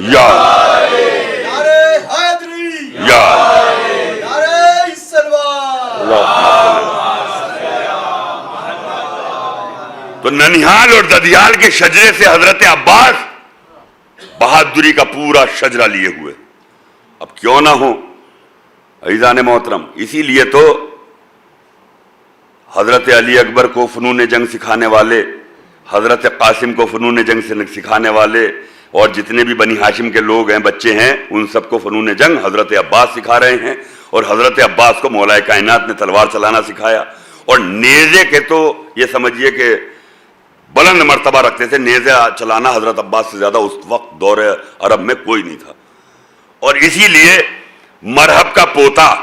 یا تو ننیال اور ددیال کے شجرے سے حضرت عباس بہادری کا پورا شجرہ لیے ہوئے. اب کیوں نہ ہو عزیزان محترم، اسی لیے تو حضرت علی اکبر کو فنون جنگ سکھانے والے، حضرت قاسم کو فنون جنگ سکھانے والے، اور جتنے بھی بنی ہاشم کے لوگ ہیں، بچے ہیں، ان سب کو فنون جنگ حضرت عباس سکھا رہے ہیں، اور حضرت عباس کو مولا کائنات نے تلوار چلانا سکھایا. اور نیزے کے تو یہ سمجھیے کہ بلند مرتبہ رکھتے تھے. نیزے چلانا حضرت عباس سے زیادہ اس وقت دور عرب میں کوئی نہیں تھا. اور اسی لیے مرحب کا پوتا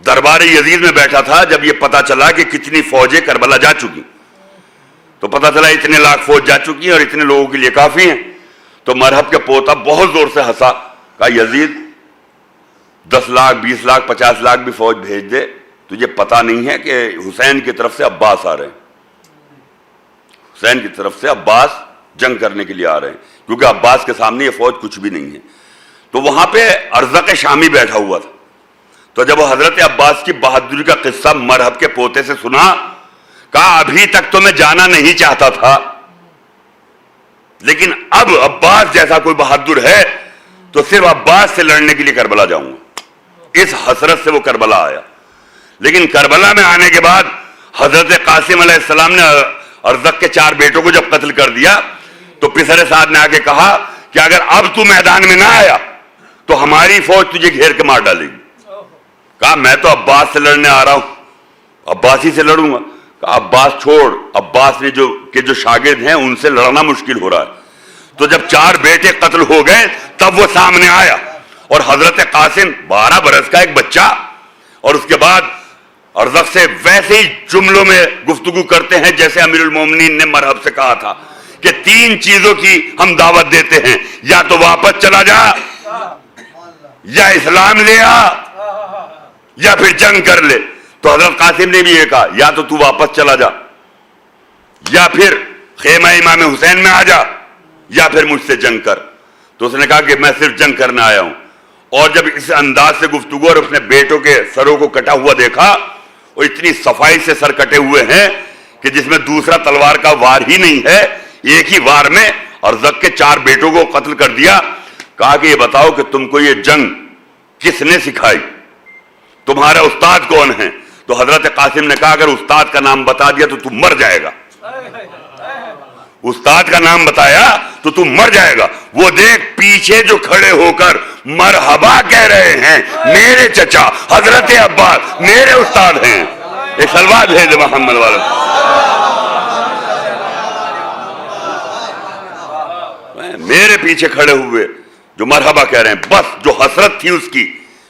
دربار یزید میں بیٹھا تھا. جب یہ پتا چلا کہ کتنی فوجیں کربلا جا چکی، تو پتا چلا اتنے لاکھ فوج جا چکی ہیں اور اتنے لوگوں کے لیے کافی ہیں. تو مرحب کے پوتا بہت زور سے ہنسا، کہا یزید 10 لاکھ 20 لاکھ 50 لاکھ بھی فوج بھیج دے، تجھے پتا نہیں ہے کہ حسین کی طرف سے عباس آ رہے ہیں. حسین کی طرف سے عباس جنگ کرنے کے لیے آ رہے ہیں، کیونکہ عباس کے سامنے یہ فوج کچھ بھی نہیں ہے. تو وہاں پہ ارزق شامی بیٹھا ہوا تھا. تو جب وہ حضرت عباس کی بہادری کا قصہ مرحب کے پوتے سے سنا، کہا ابھی تک تو میں جانا نہیں چاہتا تھا، لیکن اب عباس جیسا کوئی بہادر ہے تو صرف عباس سے لڑنے کے لیے کربلا جاؤں گا. اس حسرت سے وہ کربلا آیا. لیکن کربلا میں آنے کے بعد حضرت قاسم علیہ السلام نے ارزق کے 4 بیٹوں کو جب قتل کر دیا تو پسر سعد نے آگے کہا کہ اگر اب تو میدان میں نہ آیا تو ہماری فوج تجھے گھیر کے مار ڈالے گی. کہا میں تو عباس سے لڑنے آ رہا ہوں، عباس ہی سے لڑوں گا. کہا عباس چھوڑ، عباس نے جو شاگرد ہیں ان سے لڑنا مشکل ہو رہا ہے. تو جب 4 بیٹے قتل ہو گئے تب وہ سامنے آیا، اور حضرت قاسم 12 برس کا ایک بچہ، اور اس کے بعد ارزق سے ویسے ہی جملوں میں گفتگو کرتے ہیں جیسے امیر المومنین نے مرحب سے کہا تھا کہ 3 چیزوں کی ہم دعوت دیتے ہیں، یا تو واپس چلا جا، یا اسلام لے آ، یا پھر جنگ کر لے. تو حضرت قاسم نے بھی یہ کہا یا تو تو واپس چلا جا، یا پھر خیمہ امام حسین میں آ جا، یا پھر مجھ سے جنگ کر. تو اس نے کہا کہ میں صرف جنگ کرنے آیا ہوں. اور جب اس انداز سے گفتگو اور اپنے بیٹوں کے سروں کو کٹا ہوا دیکھا، اور اتنی صفائی سے سر کٹے ہوئے ہیں کہ جس میں دوسرا تلوار کا وار ہی نہیں ہے، ایک ہی وار میں ارزق کے 4 بیٹوں کو قتل کر دیا. کہا کہ یہ بتاؤ کہ تم کو یہ جنگ کس نے سکھائی، تمہارا استاد کون ہے؟ تو حضرت قاسم نے کہا اگر استاد کا نام بتا دیا تو تم مر جائے گا. استاد کا نام بتایا تو تم مر جائے گا. وہ دیکھ پیچھے جو کھڑے ہو کر مرحبا کہہ رہے ہیں، میرے چچا حضرت عباس میرے استاد ہیں. ایک سلوات بھیج محمد والا. میرے پیچھے کھڑے ہوئے جو مرحبا کہہ رہے ہیں، بس جو حسرت تھی اس کی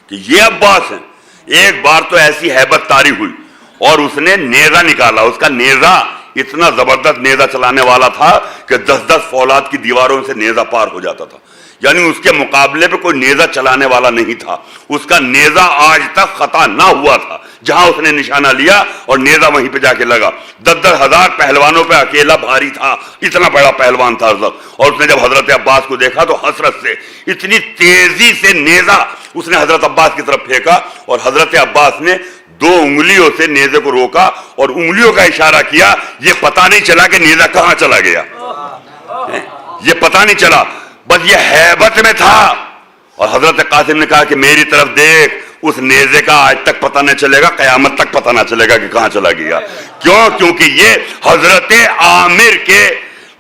کہ یہ عباس ہیں. ایک بار تو ایسی ہیبت طاری ہوئی اور اس نے نیزہ نکالا. اس کا نیزہ اتنا زبردست نیزہ چلانے والا تھا کہ 10-10 فولاد کی دیواروں سے نیزہ پار ہو جاتا تھا. یعنی اس کے مقابلے پہ کوئی نیزہ چلانے والا نہیں تھا. اس کا نیزہ آج تک خطا نہ ہوا تھا. جہاں اس نے نشانہ لیا اور نیزہ وہیں پہ جا کے لگا. 10-10 ہزار پہلوانوں پہ اکیلا بھاری تھا. اتنا بڑا پہلوان تھا ارزق. اور اس نے جب حضرت عباس کو دیکھا تو حسرت سے اتنی تیزی سے نیزہ اس نے حضرت عباس کی طرف پھینکا، اور حضرت عباس نے 2 انگلیوں سے نیزے کو روکا اور انگلیوں کا اشارہ کیا. یہ پتا نہیں چلا کہ نیزہ کہاں چلا گیا، یہ پتا نہیں چلا، بس یہ ہیبت میں تھا. اور حضرت قاسم نے کہا کہ میری طرف دیکھ، اس نیزے کا آج تک پتہ نہ چلے گا، قیامت تک پتہ نہ چلے گا کہ کہاں چلا گیا. کیوں؟ کیونکہ یہ حضرت عامر کے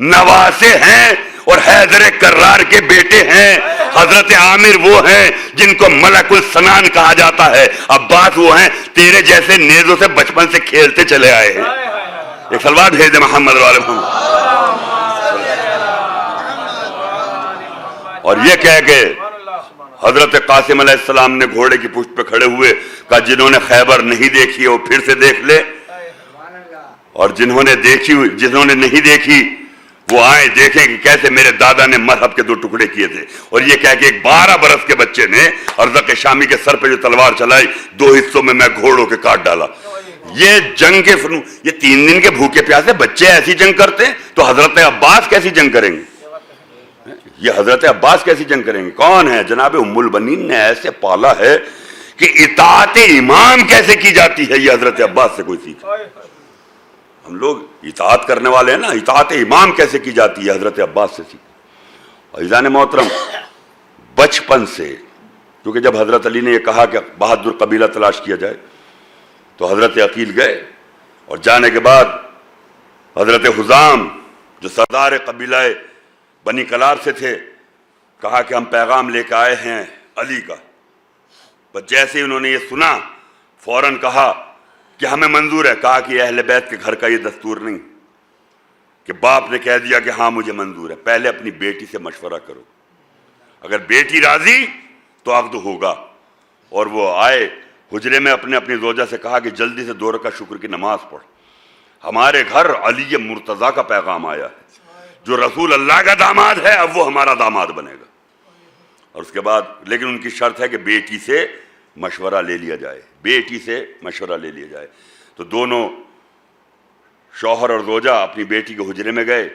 نواسے ہیں اور حیدر کرار کے بیٹے ہیں. حضرت عامر وہ ہیں جن کو ملک السنان کہا جاتا ہے. عباس وہ ہیں تیرے جیسے نیزوں سے بچپن سے کھیلتے چلے آئے ہیں. ایک سلوات بھیج دے محمد والے محمد. اور یہ کہہ کے حضرت قاسم علیہ السلام نے گھوڑے کی پشت پہ کھڑے ہوئے کہا جنہوں نے خیبر نہیں دیکھی وہ پھر سے دیکھ لے، اور جنہوں نے نہیں دیکھی وہ آئیں دیکھیں کہ کیسے میرے دادا نے مرحب کے 2 ٹکڑے کیے تھے. اور یہ کہہ کہ ایک 12 برس کے بچے نے ارزق شامی کے سر پہ جو تلوار چلائی 2 حصوں میں گھوڑوں کے کاٹ ڈالا. یہ جنگ کے فنون، یہ 3 دن کے بھوکے پیاسے بچے ایسی جنگ کرتے ہیں تو حضرت عباس کیسی جنگ کریں گے؟ یہ حضرت عباس کیسی جنگ کریں گے؟ کون ہے؟ جناب ام البنین نے ایسے پالا ہے کہ اطاعت امام کیسے کی جاتی ہے یہ حضرت عباس سے کوئی سیکھ. ہم لوگ اطاعت کرنے والے ہیں نا، اطاعت امام کیسے کی جاتی ہے حضرت عباس سے سیکھ. عزیزان محترم، بچپن سے، کیونکہ جب حضرت علی نے یہ کہا کہ بہادر قبیلہ تلاش کیا جائے تو حضرت عقیل گئے، اور جانے کے بعد حضرت حزام جو سردار قبیلہ بنی کلاب سے تھے، کہا کہ ہم پیغام لے کے آئے ہیں علی کا. بس جیسے ہی انہوں نے یہ سنا فوراً کہا کہ ہمیں منظور ہے. کہا کہ اہل بیت کے گھر کا یہ دستور نہیں کہ باپ نے کہہ دیا کہ ہاں مجھے منظور ہے، پہلے اپنی بیٹی سے مشورہ کرو، اگر بیٹی راضی تو عقد ہوگا. اور وہ آئے حجرے میں، اپنے اپنی زوجہ سے کہا کہ جلدی سے 2 رکعت شکر کی نماز پڑھ، ہمارے گھر علی مرتضیٰ کا پیغام آیا ہے، جو رسول اللہ کا داماد ہے اب وہ ہمارا داماد بنے گا. اور اس کے بعد لیکن ان کی شرط ہے کہ بیٹی سے مشورہ لے لیا جائے، بیٹی سے مشورہ لے لیا جائے. تو دونوں شوہر اور زوجہ اپنی بیٹی کے حجرے میں گئے.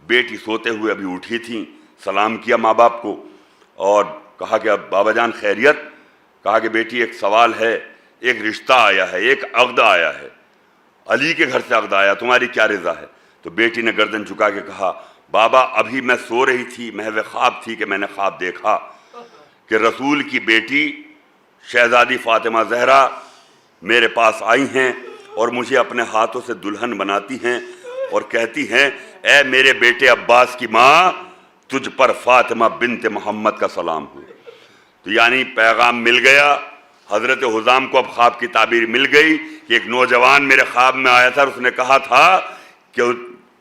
بیٹی سوتے ہوئے ابھی اٹھی تھیں، سلام کیا ماں باپ کو اور کہا کہ اب بابا جان خیریت؟ کہا کہ بیٹی ایک سوال ہے، ایک رشتہ آیا ہے، ایک عقد آیا ہے، علی کے گھر سے عقد آیا، تمہاری کیا رضا ہے؟ تو بیٹی نے گردن جھکا کے کہا بابا ابھی میں سو رہی تھی، محو خواب تھی کہ میں نے خواب دیکھا کہ رسول کی بیٹی شہزادی فاطمہ زہرا میرے پاس آئی ہیں اور مجھے اپنے ہاتھوں سے دلہن بناتی ہیں اور کہتی ہیں اے میرے بیٹے عباس کی ماں، تجھ پر فاطمہ بنت محمد کا سلام ہو. تو یعنی پیغام مل گیا. حضرت حزام کو اب خواب کی تعبیر مل گئی کہ ایک نوجوان میرے خواب میں آیا تھا اور اس نے کہا تھا کہ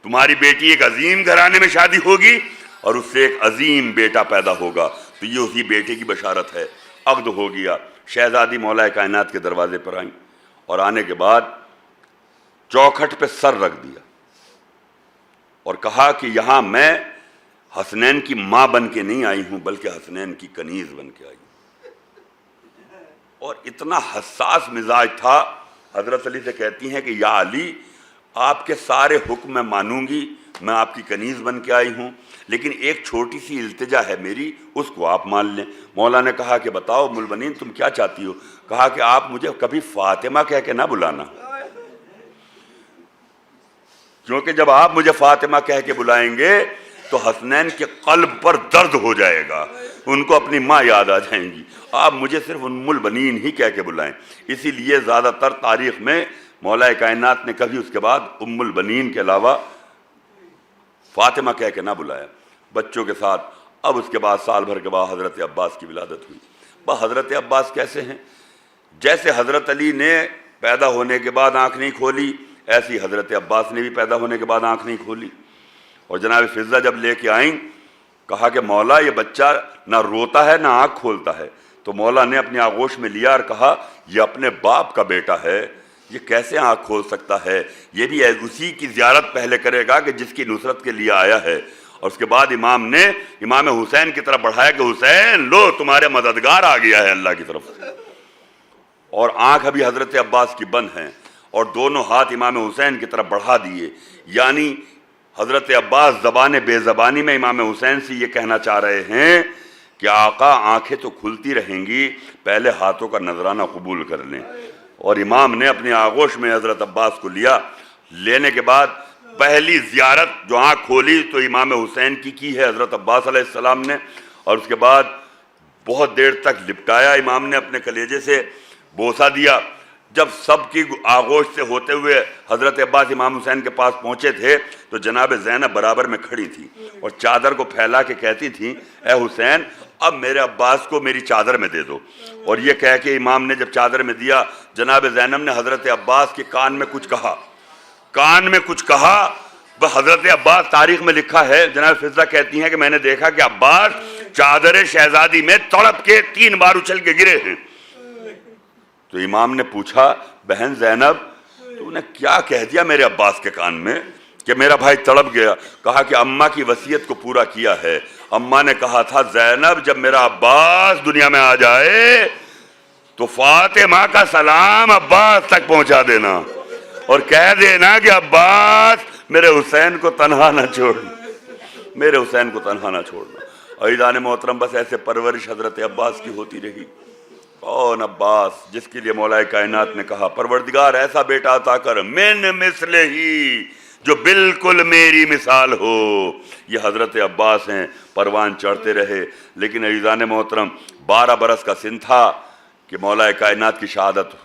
تمہاری بیٹی ایک عظیم گھرانے میں شادی ہوگی اور اس سے ایک عظیم بیٹا پیدا ہوگا. تو یہ اسی بیٹے کی بشارت ہے. عقد ہو گیا. شہزادی مولا کائنات کے دروازے پر آئیں اور آنے کے بعد چوکھٹ پہ سر رکھ دیا اور کہا کہ یہاں میں حسنین کی ماں بن کے نہیں آئی ہوں بلکہ حسنین کی کنیز بن کے آئی ہوں. اور اتنا حساس مزاج تھا. حضرت علی سے کہتی ہیں کہ یا علی آپ کے سارے حکم میں مانوں گی، میں آپ کی کنیز بن کے آئی ہوں، لیکن ایک چھوٹی سی التجا ہے میری، اس کو آپ مان لیں. مولا نے کہا کہ بتاؤ ام البنین تم کیا چاہتی ہو؟ کہا کہ آپ مجھے کبھی فاطمہ کہہ کے نہ بلانا، کیونکہ جب آپ مجھے فاطمہ کہہ کے بلائیں گے تو حسنین کے قلب پر درد ہو جائے گا، ان کو اپنی ماں یاد آ جائیں گی. آپ مجھے صرف ام البنین ہی کہہ کے بلائیں. اسی لیے زیادہ تر تاریخ میں مولا کائنات نے کبھی اس کے بعد ام البنین کے علاوہ فاطمہ کہہ کے نہ بلایا. بچوں کے ساتھ اب اس کے بعد سال بھر کے بعد حضرت عباس کی ولادت ہوئی. حضرت عباس کیسے ہیں؟ جیسے حضرت علی نے پیدا ہونے کے بعد آنکھ نہیں کھولی، ایسی حضرت عباس نے بھی پیدا ہونے کے بعد آنکھ نہیں کھولی. اور جناب فضہ جب لے کے آئیں کہا کہ مولا یہ بچہ نہ روتا ہے نہ آنکھ کھولتا ہے. تو مولا نے اپنی آغوش میں لیا اور کہا یہ اپنے باپ کا بیٹا ہے، یہ کیسے آنکھ کھول سکتا ہے؟ یہ بھی اسی کی زیارت پہلے کرے گا کہ جس کی نصرت کے لیے آیا ہے. اور اس کے بعد امام نے امام حسین کی طرف بڑھایا کہ حسین لو تمہارے مددگار آ گیا ہے اللہ کی طرف سے. اور آنکھ ابھی حضرت عباس کی بند ہیں اور دونوں ہاتھ امام حسین کی طرف بڑھا دیے. یعنی حضرت عباس زبان بے زبانی میں امام حسین سے یہ کہنا چاہ رہے ہیں کہ آقا آنکھیں تو کھلتی رہیں گی، پہلے ہاتھوں کا نذرانہ قبول کر لیں. اور امام نے اپنی آغوش میں حضرت عباس کو لیا. لینے کے بعد پہلی زیارت جو آنکھ کھولی تو امام حسین کی ہے حضرت عباس علیہ السلام نے. اور اس کے بعد بہت دیر تک لپٹایا امام نے اپنے کلیجے سے، بوسہ دیا. جب سب کی آغوش سے ہوتے ہوئے حضرت عباس امام حسین کے پاس پہنچے تھے تو جناب زینب برابر میں کھڑی تھی اور چادر کو پھیلا کے کہتی تھی اے حسین اب میرے عباس کو میری چادر میں دے دو. اور یہ کہہ کے امام نے جب چادر میں دیا جناب زینب نے حضرت عباس کے کان میں کچھ کہا. حضرت عباس تاریخ میں لکھا ہے، جناب فضہ کہتی ہیں کہ میں نے دیکھا کہ عباس چادر شہزادی میں تڑپ کے 3 بار اچھل کے گرے ہیں. تو امام نے پوچھا بہن زینب تو نے کیا کہہ دیا میرے عباس کے کان میں کہ میرا بھائی تڑپ گیا؟ کہا کہ اماں کی وصیت کو پورا کیا ہے. اماں نے کہا تھا زینب جب میرا عباس دنیا میں آ جائے تو فاطمہ کا سلام عباس تک پہنچا دینا اور کہہ دینا کہ عباس میرے حسین کو تنہا نہ چھوڑنا، میرے حسین کو تنہا نہ چھوڑنا. عزیزان محترم بس ایسے پرورش حضرت عباس کی ہوتی رہی. کون عباس جس کے لیے مولا کائنات نے کہا پروردگار ایسا بیٹا عطا کر من مثل ہی جو بالکل میری مثال ہو. یہ حضرت عباس ہیں. پروان چڑھتے رہے. لیکن عزیزان محترم 12 برس کا سن تھا کہ مولا کائنات کی شہادت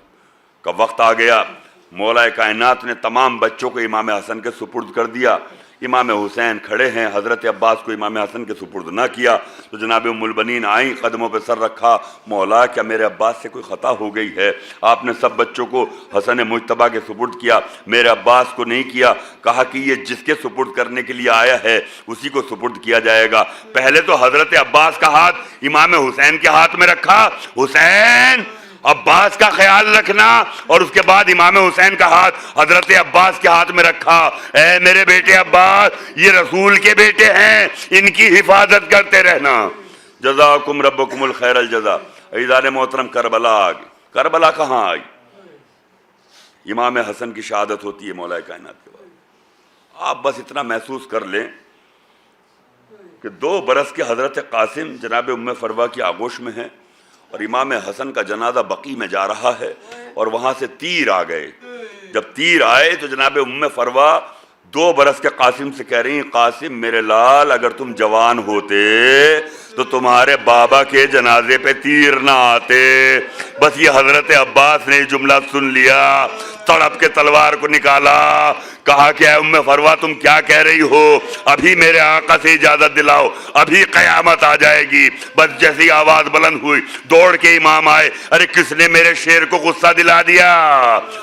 کا وقت آ گیا. مولا کائنات نے تمام بچوں کو امام حسن کے سپرد کر دیا. امام حسین کھڑے ہیں، حضرت عباس کو امام حسن کے سپرد نہ کیا تو جناب ام البنین آئیں، قدموں پہ سر رکھا، مولا کیا میرے عباس سے کوئی خطا ہو گئی ہے؟ آپ نے سب بچوں کو حسن مجتبیٰ کے سپرد کیا، میرے عباس کو نہیں کیا۔ کہا کہ یہ جس کے سپرد کرنے کے لیے آیا ہے اسی کو سپرد کیا جائے گا۔ پہلے تو حضرت عباس کا ہاتھ امام حسین کے ہاتھ میں رکھا، حسین عباس کا خیال رکھنا، اور اس کے بعد امام حسین کا ہاتھ حضرت عباس کے ہاتھ میں رکھا، اے میرے بیٹے عباس، یہ رسول کے بیٹے ہیں، ان کی حفاظت کرتے رہنا، جزاکم ربکم الخیر الجزا۔ عزیزان محترم، کربلا آ گئی۔ کربلا کہاں آئی؟ امام حسن کی شہادت ہوتی ہے مولا کائنات کے بعد۔ آپ بس اتنا محسوس کر لیں کہ 2 برس کے حضرت قاسم جناب ام فروا کی آغوش میں ہیں، اور امام حسن کا جنازہ بقیع میں جا رہا ہے، اور وہاں سے تیر آ گئے۔ جب تیر آئے تو جناب ام فروا 2 برس کے قاسم سے کہہ رہی ہیں، قاسم میرے لال، اگر تم جوان ہوتے تو تمہارے بابا کے جنازے پہ تیر نہ آتے۔ بس یہ حضرت عباس نے جملہ سن لیا، تڑپ کے تلوار کو نکالا، کہا کہ اے ام فروا تم کیا کہہ رہی ہو؟ ابھی میرے آقا سے اجازت دلاؤ، ابھی قیامت آ جائے گی۔ بس جیسی آواز بلند ہوئی، دوڑ کے امام آئے، ارے کس نے میرے شیر کو غصہ دلا دیا؟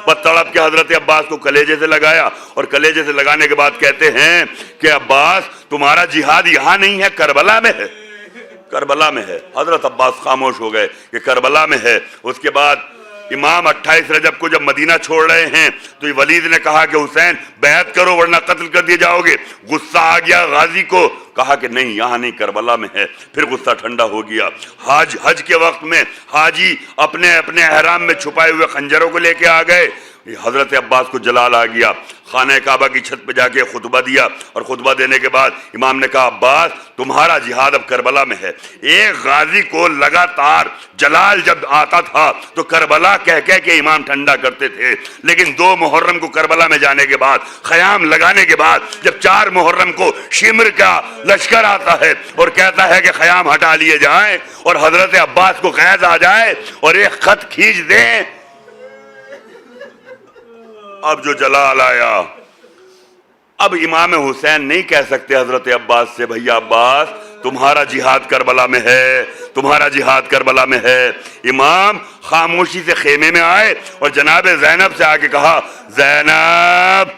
بس تڑپ کے حضرت عباس کو کلیجے سے لگایا، اور کلیجے سے لگانے کے بعد کہتے ہیں کہ عباس تمہارا جہاد یہاں نہیں ہے، کربلا میں ہے، کربلا میں ہے۔ حضرت عباس خاموش ہو گئے کہ کربلا میں ہے۔ اس کے بعد امام 28 رجب کو جب مدینہ چھوڑ رہے ہیں تو ولید نے کہا کہ حسین بیعت کرو ورنہ قتل کر دیے جاؤ گے۔ غصہ آ گیا غازی کو، کہا کہ نہیں یہاں نہیں، کربلا میں ہے۔ پھر غصہ ٹھنڈا ہو گیا۔ حج کے وقت میں حاجی اپنے احرام میں چھپائے ہوئے خنجروں کو لے کے آ گئے۔ حضرت عباس کو جلال آ گیا، خانہ کعبہ کی چھت پہ جا کے خطبہ دیا، اور خطبہ دینے کے بعد امام نے کہا عباس تمہارا جہاد اب کربلا میں ہے۔ ایک غازی کو لگاتار جلال جب آتا تھا تو کربلا کہہ کے امام ٹھنڈا کرتے تھے، لیکن 2 محرم کو کربلا میں جانے کے بعد، خیام لگانے کے بعد، جب 4 محرم کو شمر کا لشکر آتا ہے اور کہتا ہے کہ خیام ہٹا لیے جائیں اور حضرت عباس کو قید آ جائے اور ایک خط کھینچ دیں، اب جو جلال آیا، اب امام حسین نہیں کہہ سکتے حضرت عباس سے بھیا عباس تمہارا جہاد کربلا میں ہے، تمہارا جہاد کربلا میں ہے۔ امام خاموشی سے خیمے میں آئے اور جناب زینب سے آ کے کہا زینب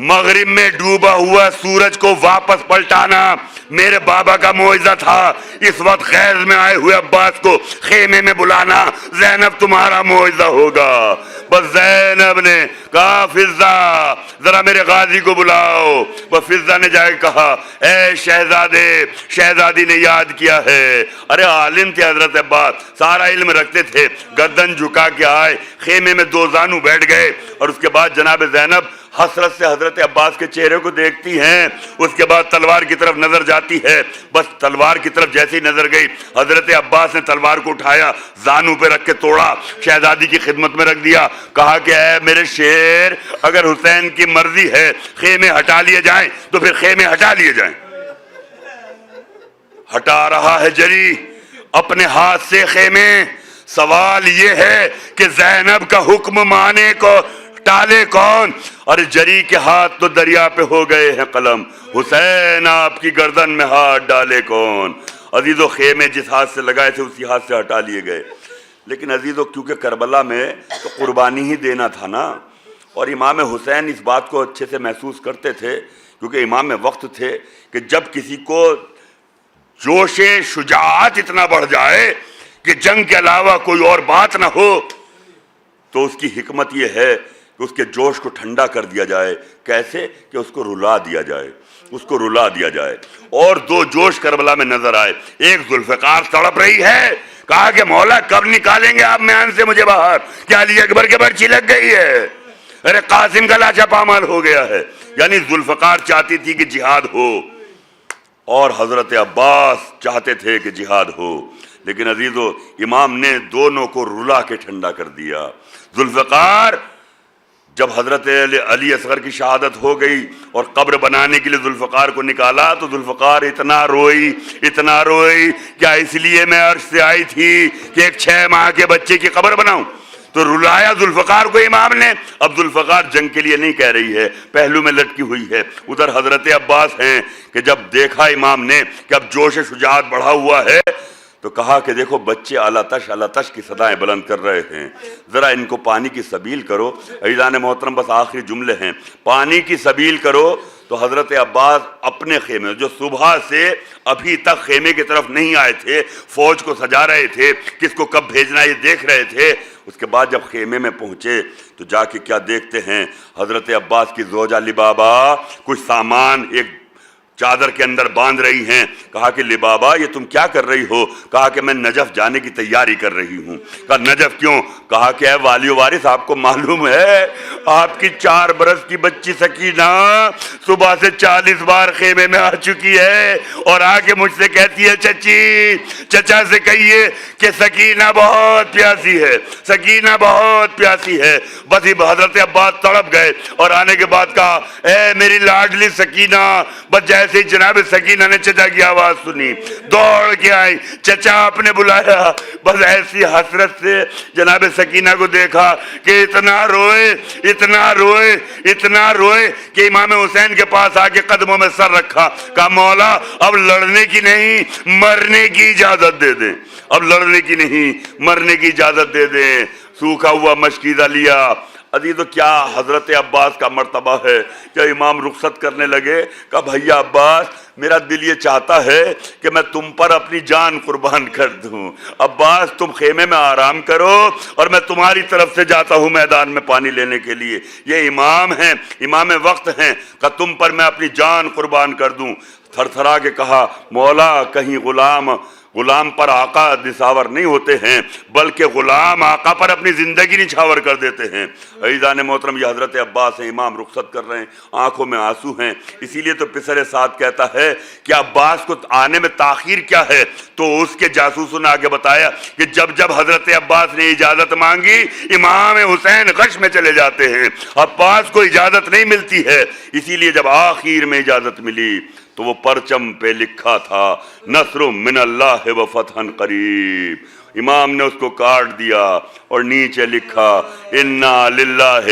مغرب میں ڈوبا ہوا سورج کو واپس پلٹانا میرے بابا کا معجزہ تھا، اس وقت خیز میں آئے ہوئے عباس کو خیمے میں بلانا زینب تمہارا معجزہ ہوگا۔ بس زینب نے کہا فضہ ذرا میرے غازی کو بلاؤ۔ بس فضہ نے جا کے کہا اے شہزادے، شہزادی نے یاد کیا ہے۔ ارے عالم تھے حضرت عباس، سارا علم رکھتے تھے، گردن جھکا کے آئے، خیمے میں 2 زانو بیٹھ گئے، اور اس کے بعد جناب زینب حسرت سے حضرت عباس کے چہرے کو دیکھتی ہیں، اس کے بعد تلوار کی طرف نظر جاتی ہے۔ بس تلوار کی طرف جیسی نظر گئی، حضرت عباس نے تلوار کو اٹھایا، زانو پہ رکھ کے توڑا، شہزادی کی خدمت میں رکھ دیا، کہا کہ اے میرے شیر اگر حسین کی مرضی ہے خیمے ہٹا لیے جائیں تو پھر خیمے ہٹا لیے جائیں۔ ہٹا رہا ہے جری اپنے ہاتھ سے خیمے، سوال یہ ہے کہ زینب کا حکم مانے کو ٹالے کون؟ اور جری کے ہاتھ تو دریا پہ ہو گئے ہیں قلم، حسین آپ کی گردن میں ہاتھ ڈالے کون؟ عزیزو خیمے جس ہاتھ سے لگائے تھے اسی ہاتھ سے ہٹا لیے گئے، لیکن عزیزو کیونکہ کربلا میں تو قربانی ہی دینا تھا نا، اور امام حسین اس بات کو اچھے سے محسوس کرتے تھے، کیونکہ امام وقت تھے کہ جب کسی کو جوش شجاعت اتنا بڑھ جائے کہ جنگ کے علاوہ کوئی اور بات نہ ہو تو اس کی حکمت یہ ہے کہ اس کے جوش کو ٹھنڈا کر دیا جائے۔ کیسے؟ کہ اس کو رلا دیا جائے، اس کو رلا دیا جائے۔ اور 2 جوش کربلا میں نظر آئے، ایک ذوالفقار تڑپ رہی ہے، کہا کہ مولا کب نکالیں گے آپ میان سے مجھے باہر؟ کیا علی اکبر کے برچی لگ گئی ہے؟ ارے قاسم کا لاچا پامال ہو گیا ہے۔ یعنی ذوالفقار چاہتی تھی کہ جہاد ہو اور حضرت عباس چاہتے تھے کہ جہاد ہو، لیکن عزیزو امام نے دونوں کو رلا کے ٹھنڈا کر دیا۔ ذوالفقار جب حضرت علی اصغر کی شہادت ہو گئی اور قبر بنانے کے لیے ذوالفقار کو نکالا تو ذوالفقار اتنا روئی، کیا اس لیے میں عرش سے آئی تھی کہ ایک 6 ماہ کے بچے کی قبر بناؤں؟ تو رلایا ذوالفقار کو امام نے. اب ذوالفقار جنگ کے لیے نہیں کہہ رہی ہے, پہلو میں لٹکی ہوئی ہے. ادھر حضرت عباس ہیں کہ جب دیکھا امام نے کہ اب جوش شجاعت بڑھا ہوا ہے تو کہا کہ دیکھو بچے اعلیٰ تش کی صدائیں بلند کر رہے ہیں, ذرا ان کو پانی کی سبیل کرو. عزیزان محترم بس آخری جملے ہیں, پانی کی سبیل کرو. تو حضرت عباس اپنے خیمے, جو صبح سے ابھی تک خیمے کی طرف نہیں آئے تھے, فوج کو سجا رہے تھے, کس کو کب بھیجنا یہ دیکھ رہے تھے, اس کے بعد جب خیمے میں پہنچے تو جا کے کیا دیکھتے ہیں, حضرت عباس کی زوجہ لبابہ کچھ سامان ایک چادر کے اندر باندھ رہی ہیں. کہا کہ لبابہ یہ تم کیا کر رہی ہو؟ کہا کہ میں نجف جانے کی تیاری کر رہی ہوں. کہا نجف کیوں؟ کہا کہ اے والی و وارث آپ کو معلوم ہے آپ کی 4 برس کی بچی سکینہ صبح سے 40 بار خیمے میں آ چکی ہے اور آ کے مجھ سے کہتی ہے چچی, چچا سے کہیے کہ سکینہ بہت پیاسی ہے, سکینہ بہت پیاسی ہے. بس ہی حضرت عباس تڑپ گئے اور آنے کے بعد کہا اے میری لاڈلی سکینہ. بس جیسے جناب سکینہ نے چچا کی آواز سنی دوڑ کے آئی, چچا آپ نے بلایا. بس ایسی حسرت سے جناب سکینہ کو دیکھا کہ اتنا روئے اتنا روئے اتنا روئے کہ امام حسین کے پاس آ کے قدموں میں سر رکھا. کہا مولا اب لڑنے کی نہیں مرنے کی اجازت دے دیں, اب لڑنے کی نہیں مرنے کی اجازت دے دیں. سوکھا ہوا مشکیزہ لیا. عزیزو کیا حضرت عباس کا مرتبہ ہے کہ امام رخصت کرنے لگے. کہا بھیا عباس میرا دل یہ چاہتا ہے کہ میں تم پر اپنی جان قربان کر دوں. عباس تم خیمے میں آرام کرو اور میں تمہاری طرف سے جاتا ہوں میدان میں پانی لینے کے لیے. یہ امام ہیں, امام وقت ہیں. کہ تم پر میں اپنی جان قربان کر دوں. تھر تھرا کے کہا مولا کہیں غلام پر آقا نچھاور نہیں ہوتے ہیں بلکہ غلام آقا پر اپنی زندگی نچھاور کر دیتے ہیں. عزیزان محترم یہ حضرت عباس ہیں, امام رخصت کر رہے ہیں, آنکھوں میں آنسو ہیں. اسی لیے تو پسر سعد کہتا ہے کہ عباس کو آنے میں تاخیر کیا ہے, تو اس کے جاسوسوں نے آگے بتایا کہ جب جب حضرت عباس نے اجازت مانگی امام حسین غش میں چلے جاتے ہیں, عباس کو اجازت نہیں ملتی ہے. اسی لیے جب آخر میں اجازت ملی تو وہ پرچم پہ لکھا تھا نصر من اللہ و فتح قریب. امام نے اس کو کاٹ دیا اور نیچے لکھا انا للہ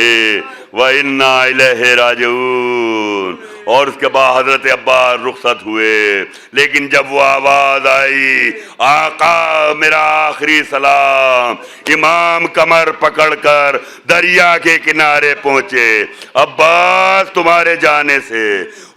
و انا الیہ راجعون. اور اس کے بعد حضرت عباس رخصت ہوئے. لیکن جب وہ آواز آئی آقا میرا آخری سلام, امام کمر پکڑ کر دریا کے کنارے پہنچے. عباس تمہارے جانے سے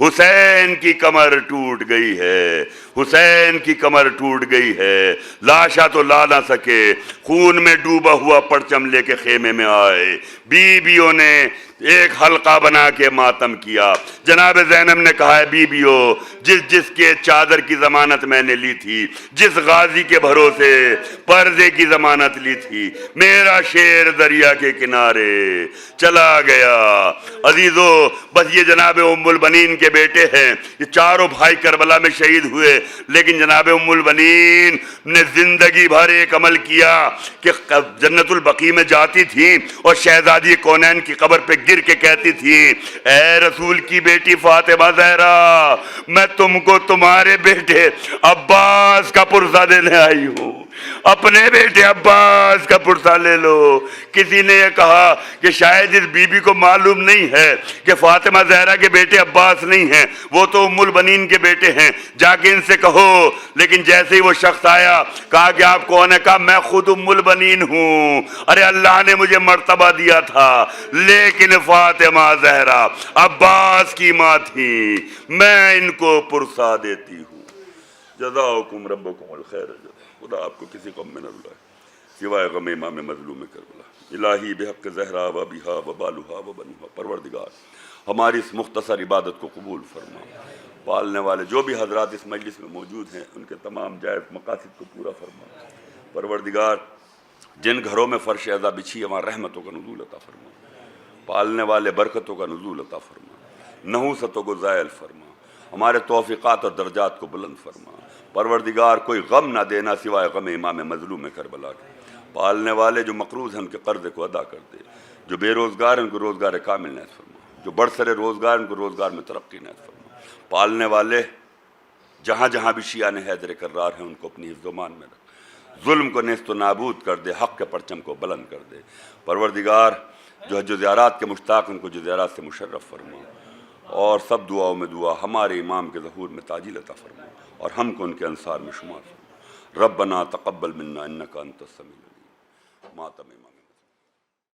حسین کی کمر ٹوٹ گئی ہے, حسین کی کمر ٹوٹ گئی ہے. لاشا تو لا نہ سکے, خون میں ڈوبا ہوا پرچم لے کے خیمے میں آئے. بیویوں نے ایک حلقہ بنا کے ماتم کیا. جناب زینب نے کہا ہے بیویو جس کے چادر کی ضمانت میں نے لی تھی, جس غازی کے بھروسے پردے کی ضمانت لی تھی, میرا شیر دریا کے کنارے چلا گیا. عزیزو بس یہ جناب ام البنین کے بیٹے ہیں, یہ چاروں بھائی کربلا میں شہید ہوئے. لیکن جناب ام البنین نے زندگی بھر ایک عمل کیا کہ جنت البقیع میں جاتی تھی اور شہزادی کونین کی قبر پہ گر کے کہتی تھی اے رسول کی بیٹی فاطمہ زہرا میں تم کو تمہارے بیٹے عباس کا پرسہ دینے آئی ہوں, اپنے بیٹے عباس کا پرسہ لے لو. کسی نے یہ کہا کہ شاید اس بی بی کو معلوم نہیں ہے کہ فاطمہ زہرا کے بیٹے عباس نہیں ہیں, وہ تو ام البنین کے بیٹے ہیں, جا کے ان سے کہو. لیکن جیسے ہی وہ شخص آیا کہا کہ آپ کون ہے؟ کہا میں خود ام البنین ہوں. ارے اللہ نے مجھے مرتبہ دیا تھا لیکن فاطمہ زہرا عباس کی ماں تھی, میں ان کو پرسہ دیتی ہوں. جزاکم ربکم الخیر. خدا آپ کو کسی غم میں نہ رلائے سوائے غم امام مظلوم کربلا. الہی بحق زہرا و بہا و بالہا و بنوہا, پروردگار ہماری اس مختصر عبادت کو قبول فرما. پالنے والے جو بھی حضرات اس مجلس میں موجود ہیں ان کے تمام جائز مقاصد کو پورا فرما. پروردگار جن گھروں میں فرش عزا بچھی وہاں رحمتوں کا نزول عطا فرما. پالنے والے برکتوں کا نزول عطا فرما, نحوستوں کو زائل فرما, ہمارے توفیقات اور درجات کو بلند فرما. پروردگار کوئی غم نہ دینا سوائے غم امام مظلوم کربلا کے. پالنے والے جو مقروض ہیں ان کے قرضے کو ادا کر دے, جو بے روزگار ہیں ان کو روزگار کامل نصیب فرما, جو برسر روزگار ان کو روزگار میں ترقی نصیب فرما. پالنے والے جہاں جہاں بھی شیعہ نے حیدر کرار ہیں ان کو اپنی حفظ و مان میں رکھ. ظلم کو نیست و نابود کر دے، حق کے پرچم کو بلند کر دے۔ پروردگار جو حج و زیارات کے مشتاق ان کو حج و زیارات سے مشرف فرما، اور سب دعاؤں میں دعا ہمارے امام کے ظہور میں تعجیل عطا فرما، اور ہم کو ان کے انصار میں شمار فرما۔ ربنا تقبل منا انک انت السمیع العلیم۔ ماتم امام